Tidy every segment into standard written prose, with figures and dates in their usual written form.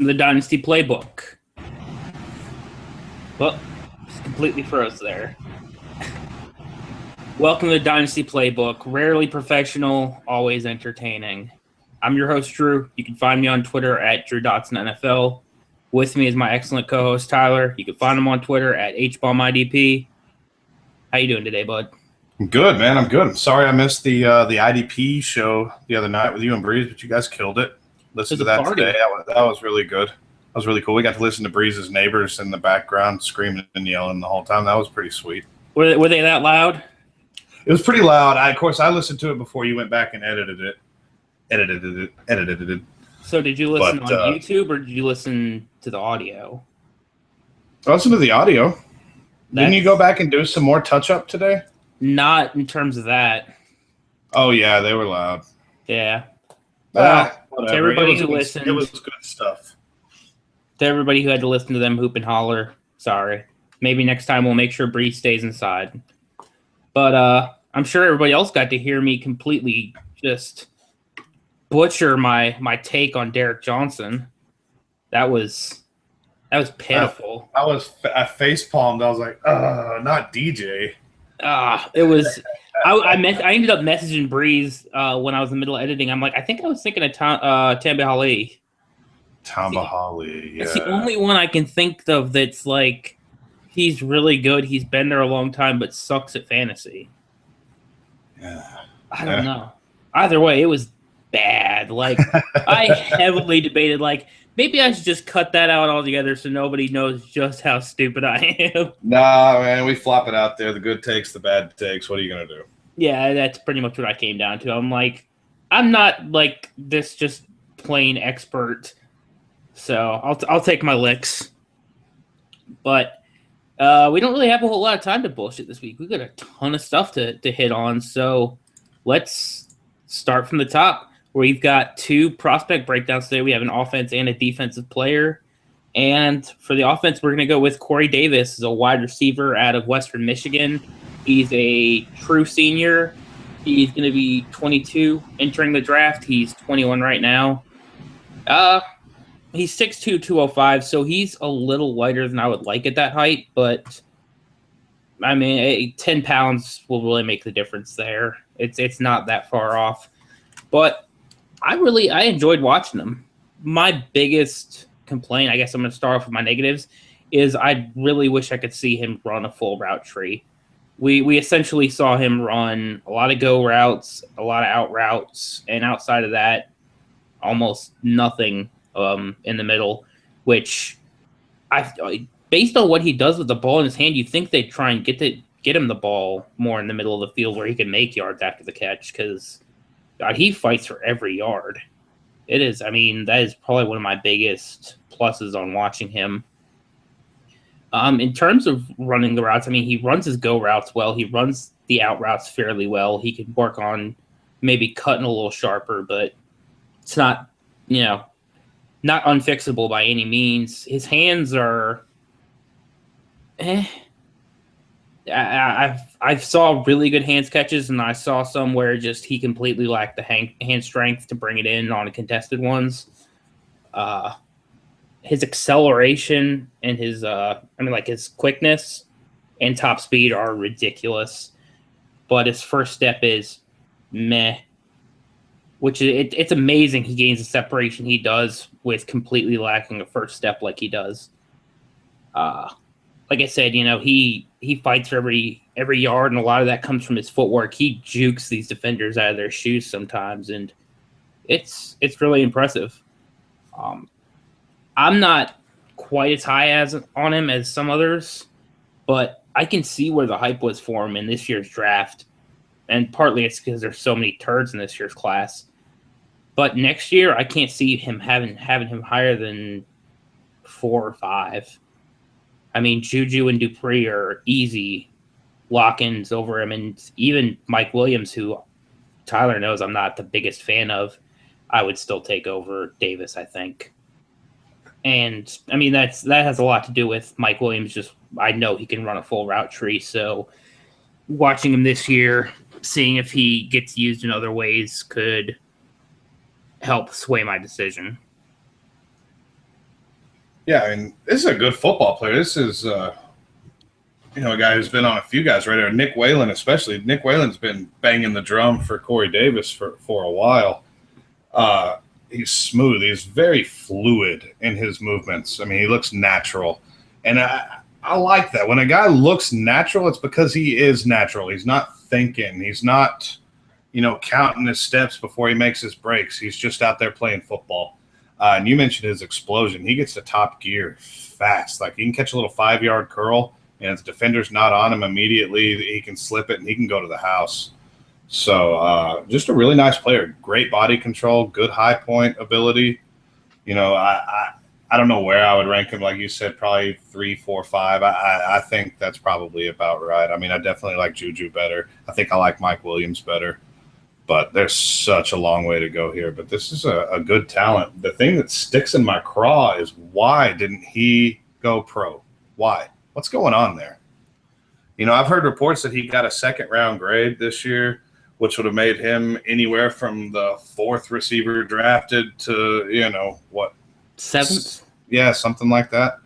The Dynasty Playbook. Well, it's completely froze there. Welcome to the Dynasty Playbook. Rarely professional, always entertaining. I'm your host, Drew. You can find me on Twitter at DrewDotsonNFL. With me is my excellent co-host, Tyler. You can find him on Twitter at HBOMIDP. How you doing today, bud? I'm good, man. I'm good. I'm sorry I missed the IDP show the other night with you and Breeze, but you guys killed it. Listen to that today. That was really good. That was really cool. We got to listen to Breeze's neighbors in the background screaming and yelling the whole time. That was pretty sweet. Were they that loud? It was pretty loud. Of course, I listened to it before you went back and edited it. So did you listen on YouTube or did you listen to the audio? I listened to the audio. Didn't you go back and do some more touch-up today? Not in terms of that. Oh, yeah, they were loud. Yeah. Well, to everybody who listened. It was good stuff. To everybody who had to listen to them hoop and holler, sorry. Maybe next time we'll make sure Bree stays inside. But I'm sure everybody else got to hear me completely just butcher my take on Derek Johnson. That was pitiful. I face palmed. I was like, not DJ. It was. I ended up messaging Breeze when I was in the middle of editing. I'm like, I think I was thinking of Tamba Hali. Tamba Hali, yeah. It's the only one I can think of that's like he's really good. He's been there a long time, but sucks at fantasy. Yeah. I don't know. Either way, it was bad. Like I heavily debated, like maybe I should just cut that out altogether so nobody knows just how stupid I am. Nah, man, we flop it out there. The good takes, the bad takes. What are you gonna do? Yeah, that's pretty much what I came down to. I'm like, I'm not like this just plain expert, so I'll take my licks. But we don't really have a whole lot of time to bullshit this week. We've got a ton of stuff to hit on, so let's start from the top. We've got two prospect breakdowns today. We have an offense and a defensive player. And for the offense, we're going to go with Corey Davis, a wide receiver out of Western Michigan. He's a true senior. He's going to be 22 entering the draft. He's 21 right now. He's 6'2", 205, so he's a little lighter than I would like at that height. But, I mean, 10 pounds will really make the difference there. It's not that far off. But I enjoyed watching him. My biggest complaint, I guess I'm going to start off with my negatives, is I really wish I could see him run a full route tree. We essentially saw him run a lot of go routes, a lot of out routes, and outside of that, almost nothing in the middle, which based on what he does with the ball in his hand, you think they'd try and get him the ball more in the middle of the field where he can make yards after the catch, because he fights for every yard. It is. I mean, that is probably one of my biggest pluses on watching him. In terms of running the routes, I mean, he runs his go routes well. He runs the out routes fairly well. He can work on maybe cutting a little sharper, but it's not, not unfixable by any means. His hands are, I saw really good hands catches, and I saw some where just he completely lacked the hand strength to bring it in on contested ones. His acceleration and his his quickness and top speed are ridiculous, but his first step is meh. Which it's amazing he gains the separation he does with completely lacking a first step like he does. Like I said, he fights for every yard, and a lot of that comes from his footwork. He jukes these defenders out of their shoes sometimes, and it's really impressive. I'm not quite as high on him as some others, but I can see where the hype was for him in this year's draft, and partly it's because there's so many turds in this year's class. But next year, I can't see him having him higher than 4 or 5. I mean, Juju and Dupree are easy lock-ins over him, and even Mike Williams, who Tyler knows I'm not the biggest fan of, I would still take over Davis, I think. And, I mean, that has a lot to do with Mike Williams. Just I know he can run a full route tree, so watching him this year, seeing if he gets used in other ways could help sway my decision. Yeah, I mean, this is a good football player. This is, a guy who's been on a few guys right there. Nick Whalen, especially. Nick Whalen's been banging the drum for Corey Davis for a while. He's smooth. He's very fluid in his movements. I mean, he looks natural. And I like that. When a guy looks natural, it's because he is natural. He's not thinking. He's not, counting his steps before he makes his breaks. He's just out there playing football. And you mentioned his explosion. He gets to top gear fast. Like, he can catch a little 5-yard curl, and if the defender's not on him immediately, he can slip it, and he can go to the house. So just a really nice player. Great body control, good high point ability. I don't know where I would rank him. Like you said, probably 3, 4, 5. I think that's probably about right. I mean, I definitely like Juju better. I think I like Mike Williams better. But there's such a long way to go here. But this is a good talent. The thing that sticks in my craw is, why didn't he go pro? Why? What's going on there? I've heard reports that he got a 2nd-round grade this year, which would have made him anywhere from the 4th receiver drafted to, what? 7th? Yeah, something like that.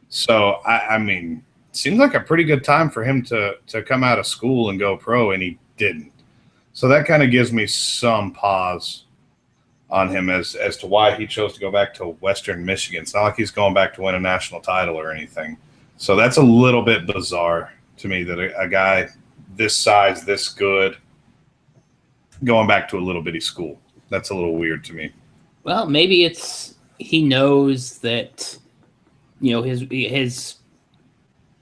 So, I mean, it seems like a pretty good time for him to come out of school and go pro, and he didn't. So that kind of gives me some pause on him as to why he chose to go back to Western Michigan. It's not like he's going back to win a national title or anything. So that's a little bit bizarre to me, that a guy this size, this good, going back to a little bitty school. That's a little weird to me. Well, maybe it's he knows that his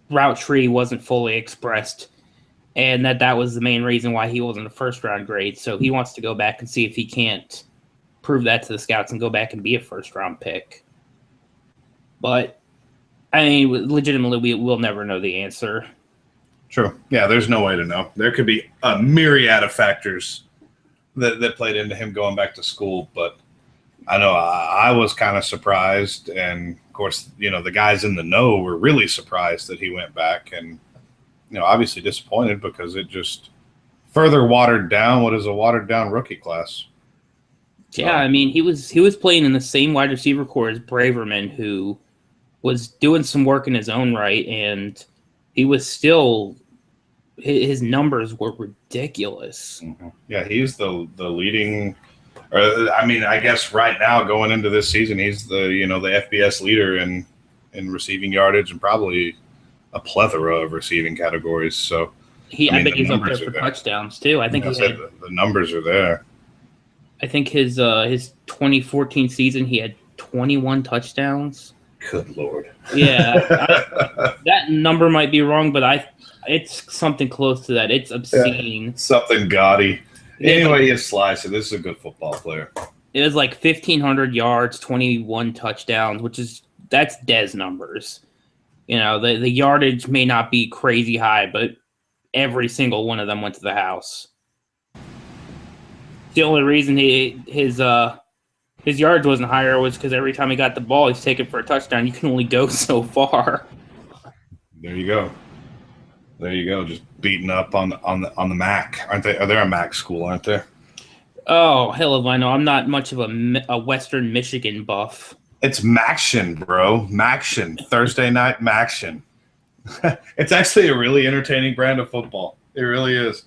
route tree wasn't fully expressed, and that was the main reason why he wasn't a 1st-round grade. So he wants to go back and see if he can't prove that to the scouts and go back and be a 1st-round pick. But, I mean, legitimately, we'll never know the answer. True. Yeah, there's no way to know. There could be a myriad of factors that played into him going back to school. But I know I was kind of surprised. And, of course, the guys in the know were really surprised that he went back. And, obviously disappointed, because it just further watered down what is a watered down rookie class. Yeah, I mean, he was playing in the same wide receiver core as Braverman, who was doing some work in his own right, and he was still – his numbers were ridiculous. Mm-hmm. Yeah, he's the leading – I guess right now going into this season, he's the FBS leader in receiving yardage, and probably – a plethora of receiving categories. So I bet he's up there for touchdowns too. I think the numbers are there. I think his 2014 season, he had 21 touchdowns. Good Lord. Yeah, that number might be wrong, but it's something close to that. It's obscene. Yeah, something gaudy. Anyway, you slice it. This is a good football player. It was like 1,500 yards, 21 touchdowns, that's Dez numbers. The yardage may not be crazy high, but every single one of them went to the house. The only reason his yards wasn't higher was because every time he got the ball, he's taken for a touchdown. You can only go so far. There you go. Just beating up on the MAC, aren't they? Are they a MAC school, aren't they? Oh, hell if I know. I'm not much of a Western Michigan buff. It's Maction, bro. Maction. Thursday night Maction. It's actually a really entertaining brand of football. It really is.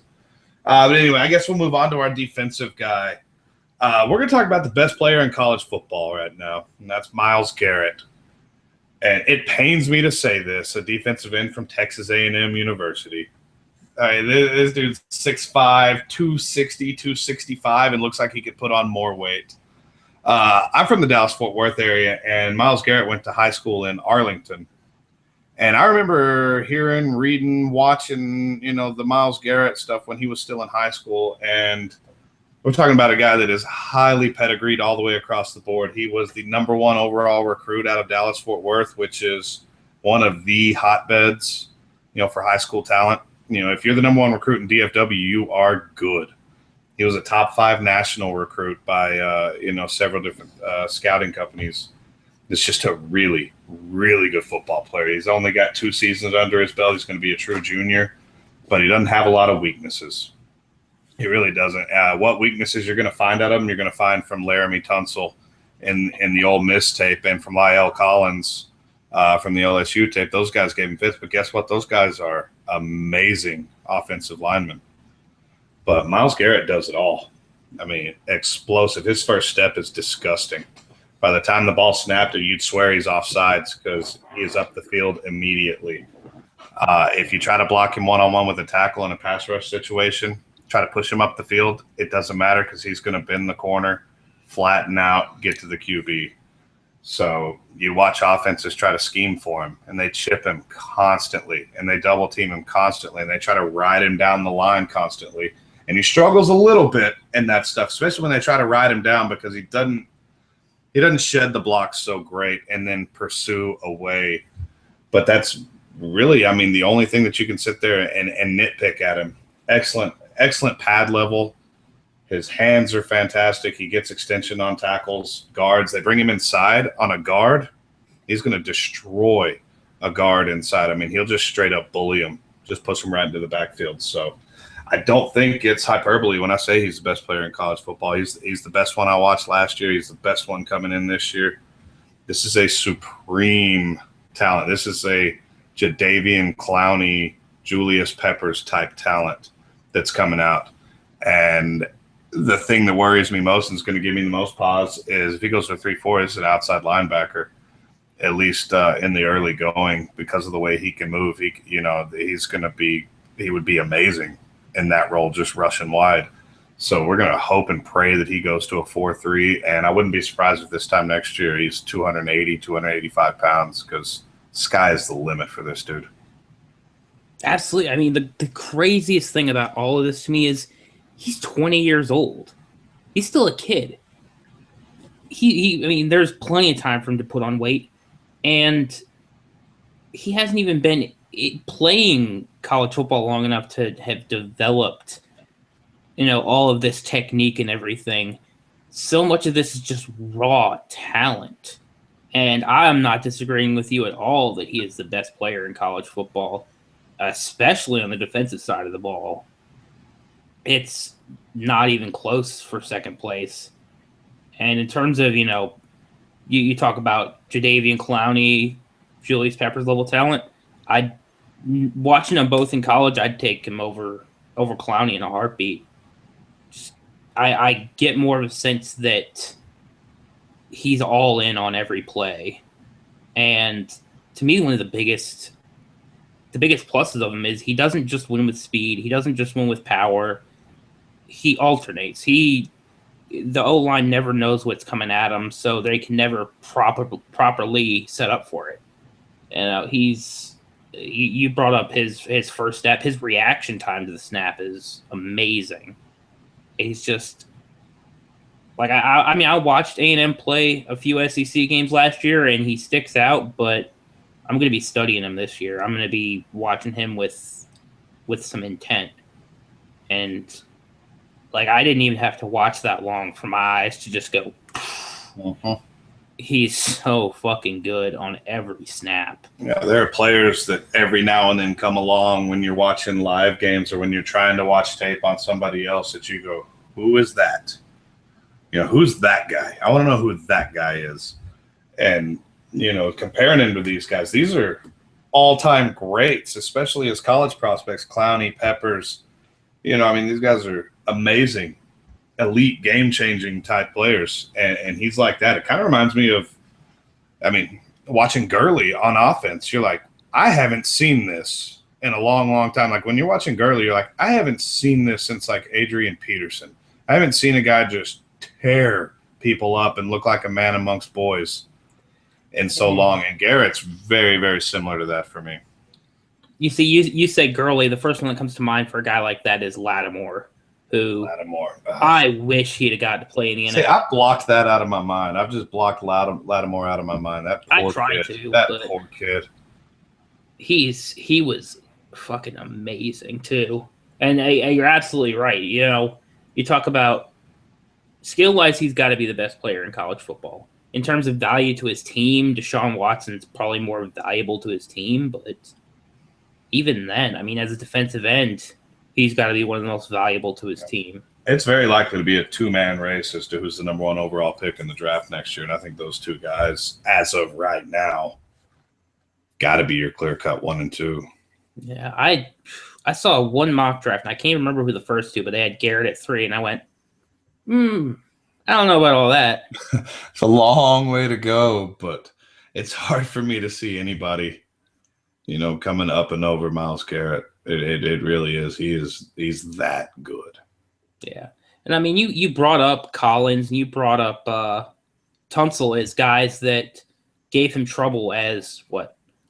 But anyway, I guess we'll move on to our defensive guy. We're going to talk about the best player in college football right now, and that's Myles Garrett. And it pains me to say this, a defensive end from Texas A&M University. This dude's 6'5", 260, 265, and looks like he could put on more weight. I'm from the Dallas-Fort Worth area, and Myles Garrett went to high school in Arlington. And I remember hearing, reading, watching, the Myles Garrett stuff when he was still in high school. And we're talking about a guy that is highly pedigreed all the way across the board. He was the number 1 overall recruit out of Dallas-Fort Worth, which is one of the hotbeds, for high school talent. If you're the number 1 recruit in DFW, you are good. He was a top 5 national recruit by, several different scouting companies. It's just a really, really good football player. He's only got 2 seasons under his belt. He's going to be a true junior, but he doesn't have a lot of weaknesses. He really doesn't. What weaknesses you're going to find out of him, you're going to find from Laramie Tunsil in the Ole Miss tape, and from Lyle Collins from the LSU tape. Those guys gave him fits, but guess what? Those guys are amazing offensive linemen. But Myles Garrett does it all. I mean, explosive. His first step is disgusting. By the time the ball snapped, you'd swear he's offsides because he is up the field immediately. If you try to block him one-on-one with a tackle in a pass rush situation, try to push him up the field, it doesn't matter because he's going to bend the corner, flatten out, get to the QB. So you watch offenses try to scheme for him, and they chip him constantly, and they double-team him constantly, and they try to ride him down the line constantly. And he struggles a little bit in that stuff, especially when they try to ride him down because he doesn't shed the blocks so great and then pursue away. But that's really, I mean, the only thing that you can sit there and nitpick at him. Excellent pad level. His hands are fantastic. He gets extension on tackles, guards. They bring him inside on a guard. He's going to destroy a guard inside. I mean, he'll just straight up bully him, just push him right into the backfield. So I don't think it's hyperbole when I say he's the best player in college football. He's the best one I watched last year. He's the best one coming in this year. This is a supreme talent. This is a Jadeveon Clowney, Julius Peppers type talent that's coming out. And the thing that worries me most and is going to give me the most pause is if he goes for 3-4, it's an outside linebacker, at least in the early going, because of the way he can move. He would be amazing in that role, just rushing wide. So we're going to hope and pray that he goes to a 4-3, and I wouldn't be surprised if this time next year he's 280, 285 pounds because sky is the limit for this dude. Absolutely. I mean, the craziest thing about all of this to me is he's 20 years old. He's still a kid. I mean, there's plenty of time for him to put on weight, and he hasn't even been playing college football long enough to have developed, all of this technique and everything. So much of this is just raw talent. And I'm not disagreeing with you at all that he is the best player in college football, especially on the defensive side of the ball. It's not even close for second place. And in terms of, you talk about Jadeveon Clowney, Julius Peppers level talent, watching them both in college, I'd take him over Clowney in a heartbeat. I get more of a sense that he's all in on every play. And to me, one of the biggest pluses of him is he doesn't just win with speed. He doesn't just win with power. He alternates. The O-line never knows what's coming at him, so they can never properly set up for it. You brought up his first step. His reaction time to the snap is amazing. He's just like I watched A&M play a few SEC games last year, and he sticks out. But I'm going to be studying him this year. I'm going to be watching him with some intent, and I didn't even have to watch that long for my eyes to just go. Mm-hmm. He's so fucking good on every snap. Yeah, there are players that every now and then come along when you're watching live games or when you're trying to watch tape on somebody else that you go, who is that? Who's that guy? I want to know who that guy is. And, comparing him to these guys, these are all-time greats, especially as college prospects, Clowney, Peppers. These guys are amazing, elite, game-changing type players, and he's like that. It kind of reminds me of, watching Gurley on offense. You're like, I haven't seen this in a long, long time. Like when you're watching Gurley, you're like, I haven't seen this since Adrian Peterson. I haven't seen a guy just tear people up and look like a man amongst boys in so long. And Garrett's very, very similar to that for me. You see, you say Gurley. The first one that comes to mind for a guy like that is Lattimore. I wish he'd have got to play in the NFL. See, I blocked that out of my mind. I've just blocked Lattimore out of my mind. That poor kid. That poor kid. He was fucking amazing too. And you're absolutely right. You talk about skill-wise, he's got to be the best player in college football. In terms of value to his team, Deshaun Watson's probably more valuable to his team, but even then, as a defensive end, he's got to be one of the most valuable to his team. It's very likely to be a two-man race as to who's the number one overall pick in the draft next year, and I think those two guys, as of right now, got to be your clear-cut 1 and 2. Yeah, I saw one mock draft, and I can't remember who the first two, but they had Garrett at 3, and I went, I don't know about all that. It's a long way to go, but it's hard for me to see anybody, coming up and over Myles Garrett. It really is. He's that good. Yeah. And I mean, you brought up Collins, and you brought up Tunsil as guys that gave him trouble as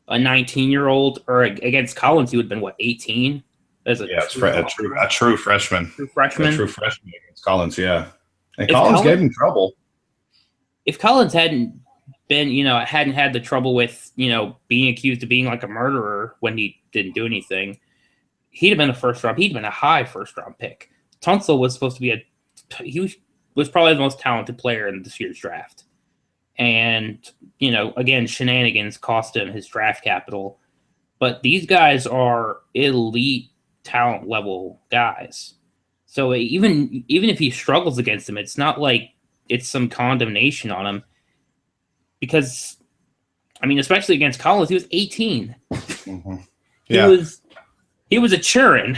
a 19-year-old, or against Collins, he would have been 18 as a true freshman. True freshman. A true freshman against Collins, yeah. And Collins gave him trouble. If Collins hadn't been, hadn't had the trouble with, being accused of being like a murderer when he didn't do anything, he'd have been a high first-round pick. Tunsil was supposed to be he was probably the most talented player in this year's draft. And, again, shenanigans cost him his draft capital. But these guys are elite talent level guys. So even if he struggles against them, it's not like it's some condemnation on him. Because, I mean, especially against Collins, he was 18. Mm-hmm. Yeah. He was a churn.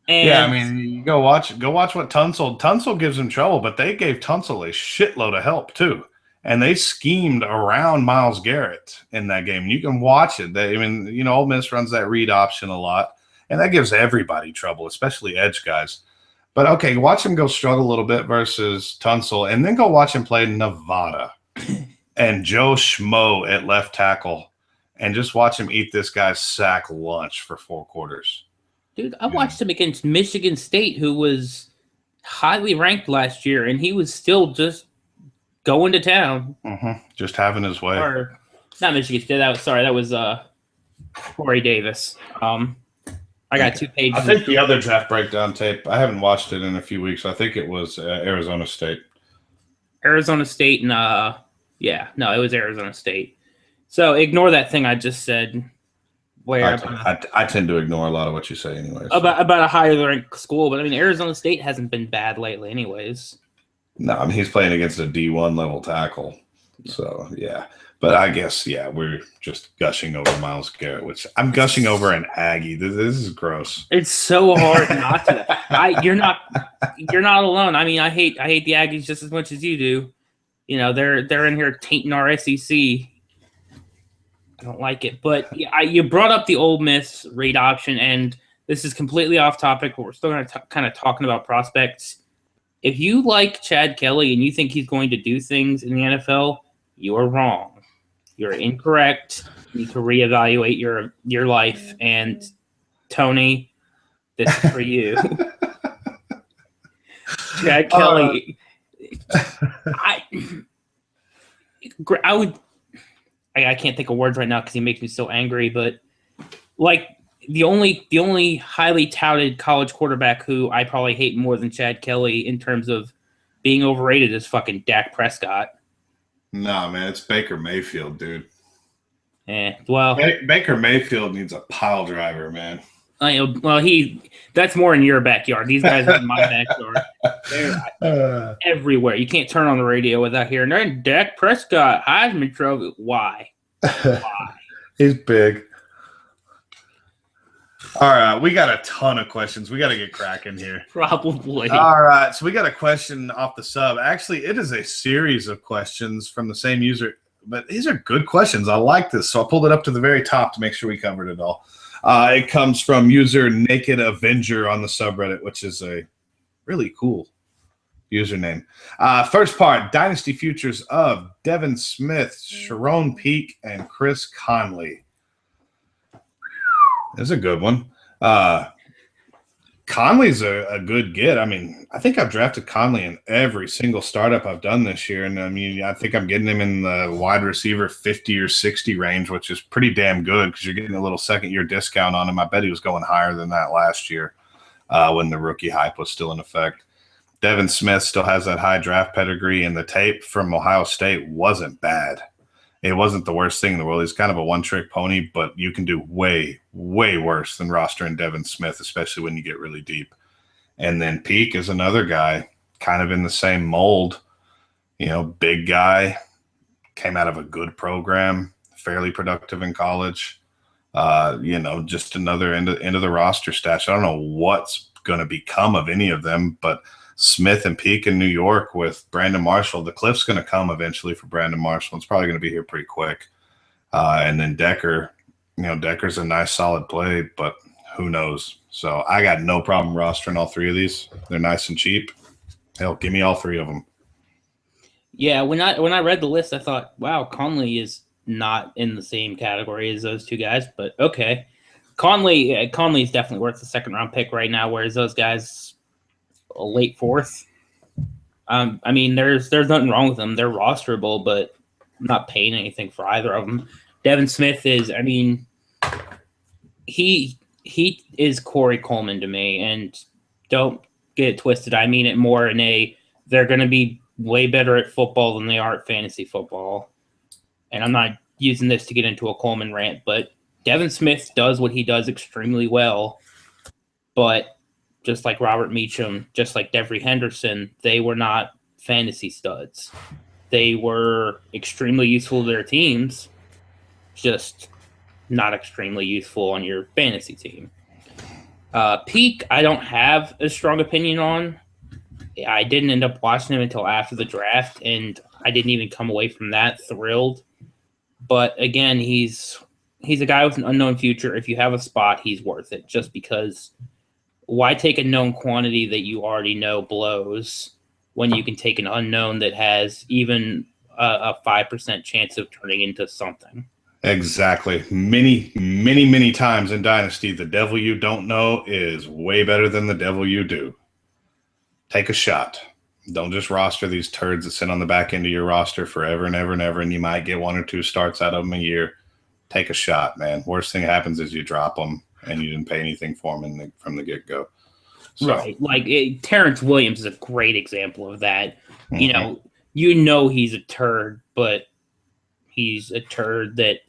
And yeah, I mean, you go watch what Tunsil gives him trouble, but they gave Tunsil a shitload of help too. And they schemed around Myles Garrett in that game. You can watch it. Ole Miss runs that read option a lot, and that gives everybody trouble, especially edge guys. But okay, watch him go struggle a little bit versus Tunsil, and then go watch him play Nevada and Joe Schmo at left tackle, and just watch him eat this guy's sack lunch for 4 quarters. Dude, I watched him against Michigan State, who was highly ranked last year, and he was still just going to town. Mm-hmm. Just having his way. Or not Michigan State. That was Corey Davis. I got 2 pages. I think the other draft breakdown tape, I haven't watched it in a few weeks. I think it was Arizona State. Arizona State and it was Arizona State. So ignore that thing I just said. Where I tend to ignore a lot of what you say anyways. About a higher ranked school, but I mean Arizona State hasn't been bad lately anyways. No, I mean he's playing against a D1 level tackle. So yeah. But I guess we're just gushing over Myles Garrett, which I'm gushing over an Aggie. This is gross. It's so hard not to. You're not alone. I mean, I hate the Aggies just as much as you do. They're in here tainting our SEC. I don't like it. But you brought up the Ole Miss read option, and this is completely off topic, but we're still going to kind of talking about prospects. If you like Chad Kelly and you think he's going to do things in the NFL, you are wrong. You're incorrect. You need to reevaluate your life. And Tony, this is for you. Chad Kelly. I can't think of words right now because he makes me so angry. But like the only highly touted college quarterback who I probably hate more than Chad Kelly in terms of being overrated is fucking Dak Prescott. Nah, man, it's Baker Mayfield, dude. Well, Baker Mayfield needs a pile driver, man. That's more in your backyard. These guys are in my backyard. They're everywhere. You can't turn on the radio without hearing, "And Dak Prescott, Heisman Trophy." Why? He's big. All right, we got a ton of questions. We got to get cracking here. Probably. All right, so we got a question off the sub. Actually, it is a series of questions from the same user, but these are good questions. I like this, so I pulled it up to the very top to make sure we covered it all. It comes from user Naked Avenger on the subreddit, which is a really cool username. First part, Dynasty Futures of Devin Smith, Sharon Peake, and Chris Conley. That's a good one. Conley's a good get. I mean, I think I've drafted Conley in every single startup I've done this year. And I mean, I think I'm getting him in the wide receiver 50 or 60 range, which is pretty damn good because you're getting a little second-year discount on him. I bet he was going higher than that last year when the rookie hype was still in effect. Devin Smith still has that high draft pedigree, and the tape from Ohio State wasn't bad. It wasn't the worst thing in the world. He's kind of a one-trick pony, but you can do way, way worse than rostering Devin Smith, especially when you get really deep. And then Peake is another guy kind of in the same mold. Big guy, came out of a good program, fairly productive in college. Just another end of the roster stash. I don't know what's going to become of any of them, but Smith and Peak in New York with Brandon Marshall. The cliff's going to come eventually for Brandon Marshall. It's probably going to be here pretty quick. And then Decker, Decker's a nice solid play, but who knows? So I got no problem rostering all three of these. They're nice and cheap. Hell, give me all three of them. Yeah, when I read the list, I thought, wow, Conley is not in the same category as those two guys, but okay. Conley is definitely worth the second round pick right now, whereas those guys a late fourth. I mean, there's nothing wrong with them. They're rosterable, but I'm not paying anything for either of them. Devin Smith is, I mean, he is Corey Coleman to me, and don't get it twisted. I mean it more in they're going to be way better at football than they are at fantasy football. And I'm not using this to get into a Coleman rant, but Devin Smith does what he does extremely well. But just like Robert Meacham, just like Devery Henderson, they were not fantasy studs. They were extremely useful to their teams, just not extremely useful on your fantasy team. Peak, I don't have a strong opinion on. I didn't end up watching him until after the draft, and I didn't even come away from that thrilled. But again, he's a guy with an unknown future. If you have a spot, he's worth it, just because why take a known quantity that you already know blows when you can take an unknown that has even a 5% chance of turning into something? Exactly. Many, many, many times in Dynasty, the devil you don't know is way better than the devil you do. Take a shot. Don't just roster these turds that sit on the back end of your roster forever and ever and ever, and you might get one or two starts out of them a year. Take a shot, man. Worst thing that happens is you drop them and you didn't pay anything for them from the get-go. So. Right. Like Terrence Williams is a great example of that. Mm-hmm. You know he's a turd, but he's a turd that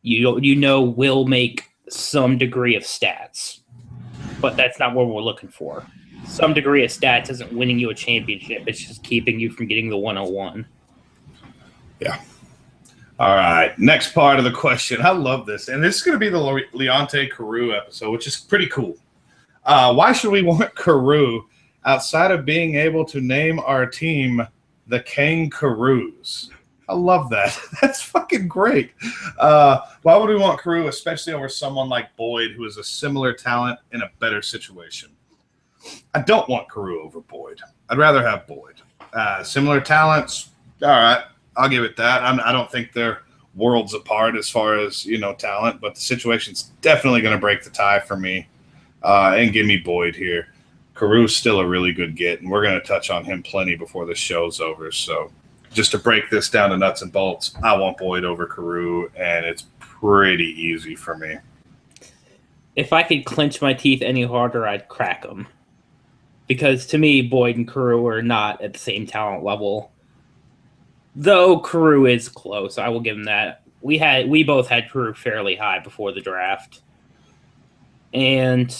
will make some degree of stats. But that's not what we're looking for. Some degree of stats isn't winning you a championship. It's just keeping you from getting the 101. Yeah. All right. Next part of the question. I love this. And this is going to be the Leonte Carew episode, which is pretty cool. Why should we want Carew outside of being able to name our team the Kangaroos? I love that. That's fucking great. Why would we want Carew, especially over someone like Boyd, who is a similar talent in a better situation? I don't want Carew over Boyd. I'd rather have Boyd. Similar talents, all right, I'll give it that. I don't think they're worlds apart as far as, talent, but the situation's definitely going to break the tie for me and give me Boyd here. Carew's still a really good get, and we're going to touch on him plenty before the show's over. So just to break this down to nuts and bolts, I want Boyd over Carew, and it's pretty easy for me. If I could clench my teeth any harder, I'd crack them. Because to me, Boyd and Carew are not at the same talent level. Though Carew is close, I will give him that. We both had Carew fairly high before the draft. And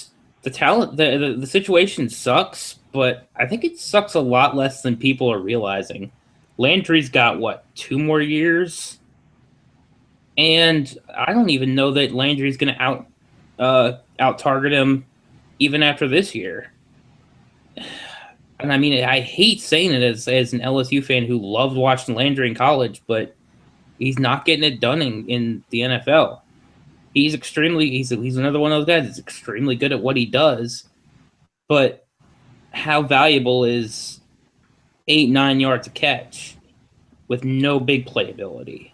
the talent, the situation sucks, but I think it sucks a lot less than people are realizing. Landry's got, 2 more years? And I don't even know that Landry's going to out-target him even after this year. And I mean, I hate saying it as an LSU fan who loved watching Landry in college, but he's not getting it done in the NFL. He's another one of those guys that's extremely good at what he does, but how valuable is 8-9 yards a catch with no big playability?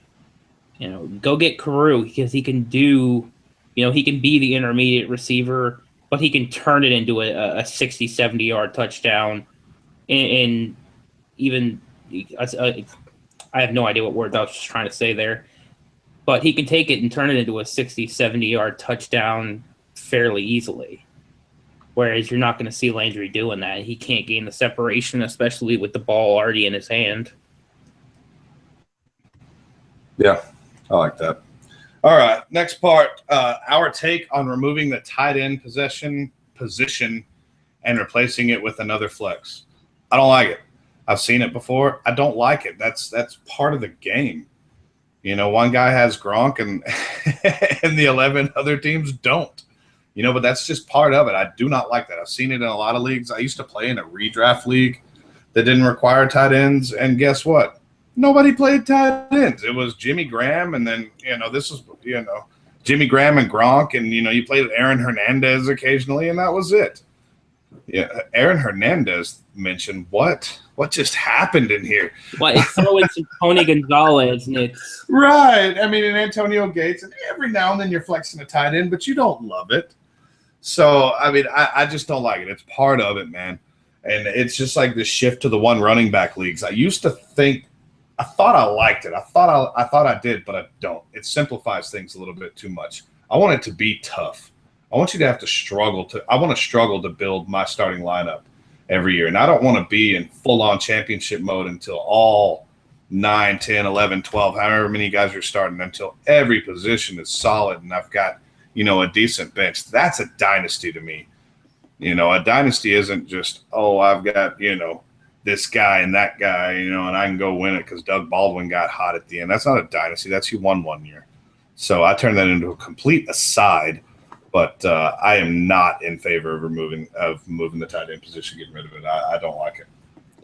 Go get Carew, because he can do, he can be the intermediate receiver, but he can turn it into a 60, 70-yard touchdown. And even I have no idea what words I was just trying to say there, but he can take it and turn it into a 60, 70-yard touchdown fairly easily. Whereas you're not going to see Landry doing that. He can't gain the separation, especially with the ball already in his hand. Yeah, I like that. All right, next part, our take on removing the tight end position and replacing it with another flex. I don't like it. I've seen it before. I don't like it. That's part of the game. You know, one guy has Gronk and and the 11 other teams don't. You know, but that's just part of it. I do not like that. I've seen it in a lot of leagues. I used to play in a redraft league that didn't require tight ends, and guess what? Nobody played tight ends. It was Jimmy Graham, and then, this was, Jimmy Graham and Gronk, and, you played Aaron Hernandez occasionally, and that was it. Yeah, Aaron Hernandez mentioned what just happened in here. Well, it's throwing some Tony Gonzalez, and it's right. I mean, and Antonio Gates, and every now and then you're flexing a tight end, but you don't love it. So, I mean, I just don't like it. It's part of it, man. And it's just like the shift to the one running back leagues. I used to think, I thought I liked it. I thought I did, but I don't. It simplifies things a little bit too much. I want it to be tough. I want you to have to struggle to build my starting lineup every year. And I don't want to be in full-on championship mode until all 9, 10, 11, 12, however many guys are starting, until every position is solid and I've got, a decent bench. That's a dynasty to me. A dynasty isn't just, I've got, this guy and that guy, and I can go win it because Doug Baldwin got hot at the end. That's not a dynasty. That's you won one year. So I turned that into a complete aside. But I am not in favor of moving the tight end position, getting rid of it. I don't like it.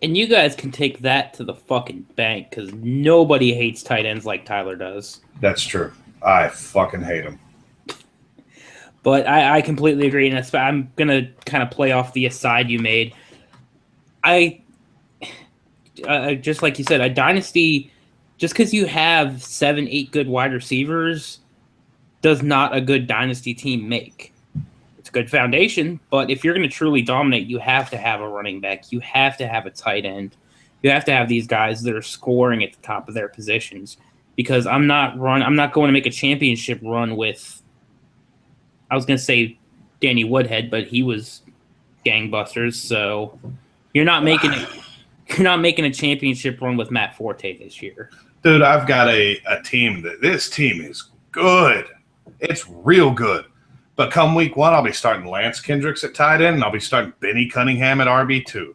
And you guys can take that to the fucking bank because nobody hates tight ends like Tyler does. That's true. I fucking hate them. But I completely agree. And I'm going to kind of play off the aside you made. Just like you said, a dynasty, just because you have 7, 8 good wide receivers does not a good dynasty team make. It's a good foundation, but if you're going to truly dominate, you have to have a running back. You have to have a tight end. You have to have these guys that are scoring at the top of their positions. Because I'm not going to make a championship run with, I was going to say Danny Woodhead, but he was gangbusters. So you're not making a championship run with Matt Forte this year. Dude, I've got a team this team is good. It's real good. But come week 1, I'll be starting Lance Kendricks at tight end, and I'll be starting Benny Cunningham at RB2.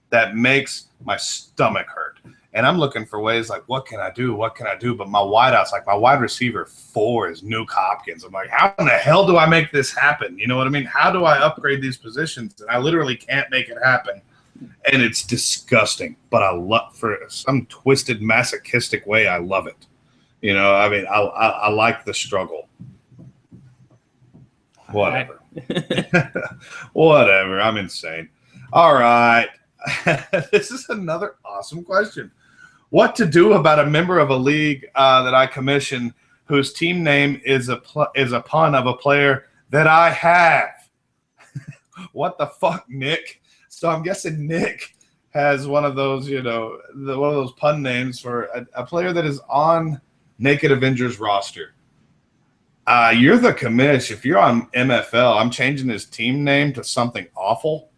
That makes my stomach hurt. And I'm looking for ways like, what can I do? But my wideouts, like my wide receiver 4 is Nuke Hopkins. I'm like, how in the hell do I make this happen? You know what I mean? How do I upgrade these positions? And I literally can't make it happen. And it's disgusting. But for some twisted, masochistic way, I love it. I like the struggle. Whatever. Whatever. I'm insane. All right. This is another awesome question. What to do about a member of a league that I commission whose team name is a pun of a player that I have? What the fuck, Nick? So I'm guessing Nick has one of those, one of those pun names for a player that is on Naked Avengers roster. You're the commish. If you're on MFL, I'm changing his team name to something awful.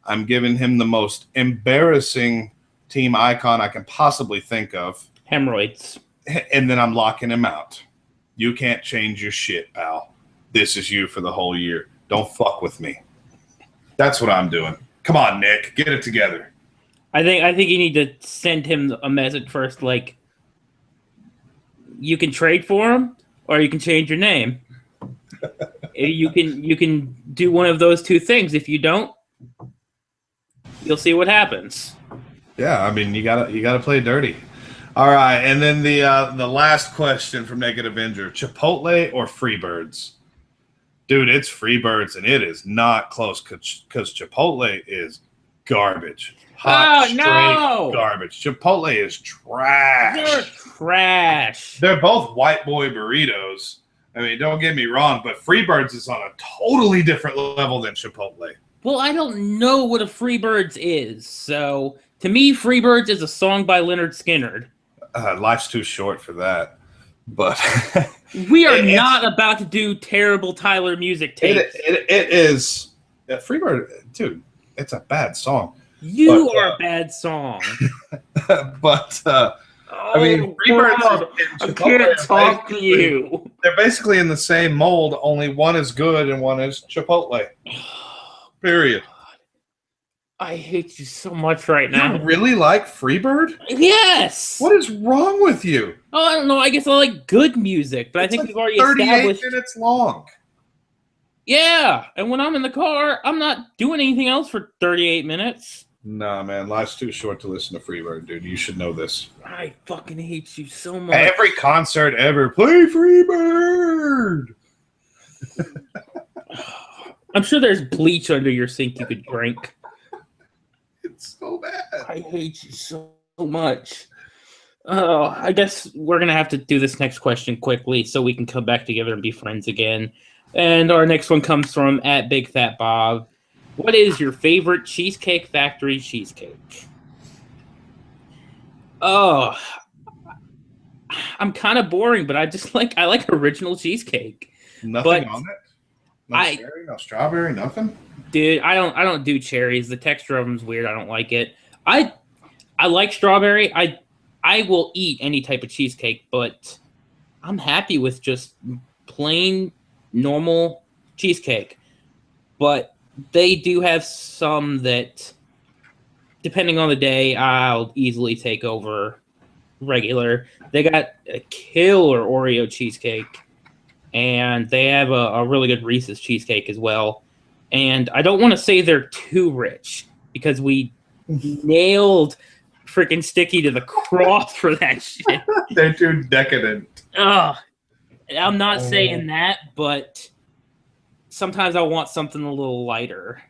I'm giving him the most embarrassing team icon I can possibly think of. Hemorrhoids. And then I'm locking him out. You can't change your shit, pal. This is you for the whole year. Don't fuck with me. That's what I'm doing. Come on, Nick. Get it together. I think you need to send him a message first, like, you can trade for him or you can change your name. You can do one of those two things. If you don't, you'll see what happens. Yeah, I mean, you gotta play dirty. All right, and then the last question from Naked Avenger: Chipotle or Freebirds? Dude, it's Freebirds, and it is not close because Chipotle is garbage. Hot, straight garbage. Chipotle is trash. They're trash. They're both white boy burritos. I mean, don't get me wrong, but Freebirds is on a totally different level than Chipotle. Well, I don't know what a Freebirds is. So, to me, Freebirds is a song by Leonard Skinner. Life's too short for that. But we are not about to do terrible Tyler music tapes. It is. Yeah, Freebird, dude, it's a bad song. You are a bad song. But, I mean, Freebirds I can't talk to you. They're basically in the same mold, only one is good and one is Chipotle. Period. I hate you so much right now. You really like Freebird? Yes. What is wrong with you? Oh, I don't know. I guess I like good music, but I think like we've already 38 established. minutes long. Yeah, and when I'm in the car, I'm not doing anything else for 38 minutes. Nah, man, life's too short to listen to Freebird, dude. You should know this. I fucking hate you so much. Every concert ever, play Freebird. I'm sure there's bleach under your sink you could drink. It's so bad. I hate you so much. Oh, I guess we're going to have to do this next question quickly so we can come back together and be friends again. And our next one comes from @BigFatBob. What is your favorite Cheesecake Factory cheesecake? Oh, I'm kind of boring, but I like original cheesecake. Nothing on it? No cherry, no strawberry, nothing? Dude, I don't do cherries. The texture of them's weird. I don't like it. I like strawberry. I will eat any type of cheesecake, but I'm happy with just plain normal cheesecake. But they do have some that, depending on the day, I'll easily take over regular. They got a killer Oreo cheesecake, and they have a really good Reese's cheesecake as well. And I don't want to say they're too rich because we nailed freaking Sticky to the cross for that shit. They're too decadent. I'm not saying that, but sometimes I want something a little lighter.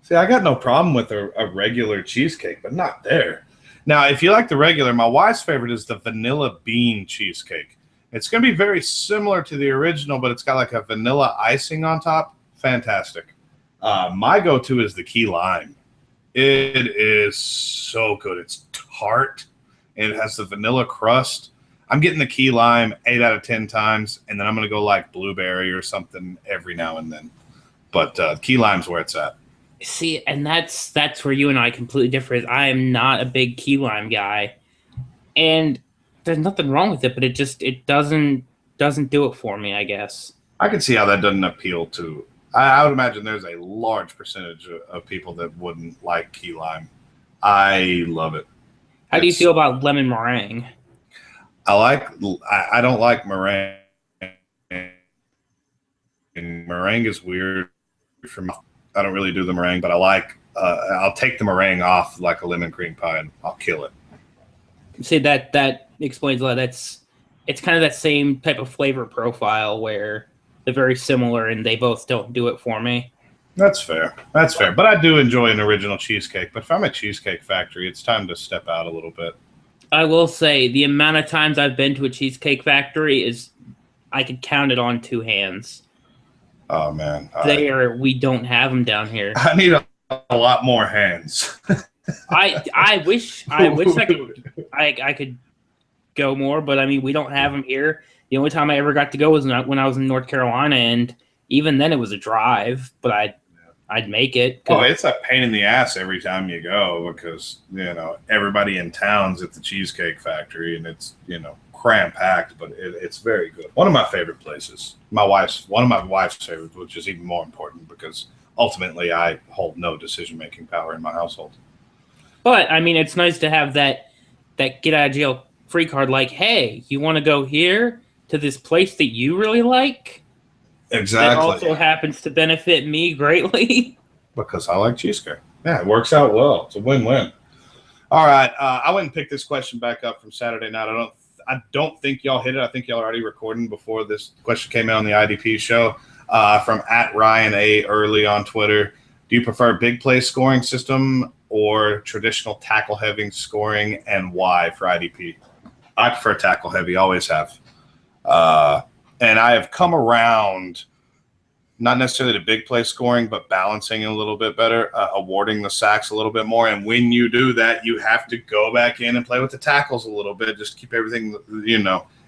See, I got no problem with a regular cheesecake, but not there. Now, if you like the regular, my wife's favorite is the vanilla bean cheesecake. It's going to be very similar to the original, but it's got like a vanilla icing on top. Fantastic. My go-to is the key lime. It is so good. It's tart, and it has the vanilla crust. I'm getting the key lime 8 out of 10 times, and then I'm going to go like blueberry or something every now and then. But key lime's where it's at. See, and that's where you and I completely differ. I am not a big key lime guy, and there's nothing wrong with it, but it doesn't do it for me, I guess. I can see how that doesn't appeal to. I would imagine there's a large percentage of people that wouldn't like key lime. I love it. How do you feel about lemon meringue? I don't like meringue. Meringue is weird for me. I don't really do the meringue, but I'll take the meringue off like a lemon cream pie and I'll kill it. See, that explains a lot. It's kind of that same type of flavor profile where they're very similar and they both don't do it for me. That's fair. But I do enjoy an original cheesecake. But if I'm at Cheesecake Factory, it's time to step out a little bit. I will say the amount of times I've been to a Cheesecake Factory is I could count it on 2 hands. Oh man, we don't have them down here. I need a lot more hands. I wish I could go more, but I mean we don't have them here. The only time I ever got to go was when I was in North Carolina, and even then it was a drive, but I'd make it. Oh, it's a pain in the ass every time you go because everybody in town's at the Cheesecake Factory, and it's cram packed, but it's very good. One of my favorite places. One of my wife's favorites, which is even more important because ultimately I hold no decision making power in my household. But I mean, it's nice to have that get out of jail free card. Like, hey, you want to go here to this place that you really like? Exactly. That also happens to benefit me greatly because I like cheesecake. Yeah, it works out well. It's a win-win. All right, I went and picked this question back up from Saturday night. I don't think y'all hit it. I think y'all already recording before this question came out on the IDP show from @Ryan A early on Twitter. Do you prefer big play scoring system or traditional tackle heavy scoring, and why for IDP? I prefer tackle heavy, always have. And I have come around, not necessarily to big play scoring, but balancing it a little bit better, awarding the sacks a little bit more. And when you do that, you have to go back in and play with the tackles a little bit, just to keep everything,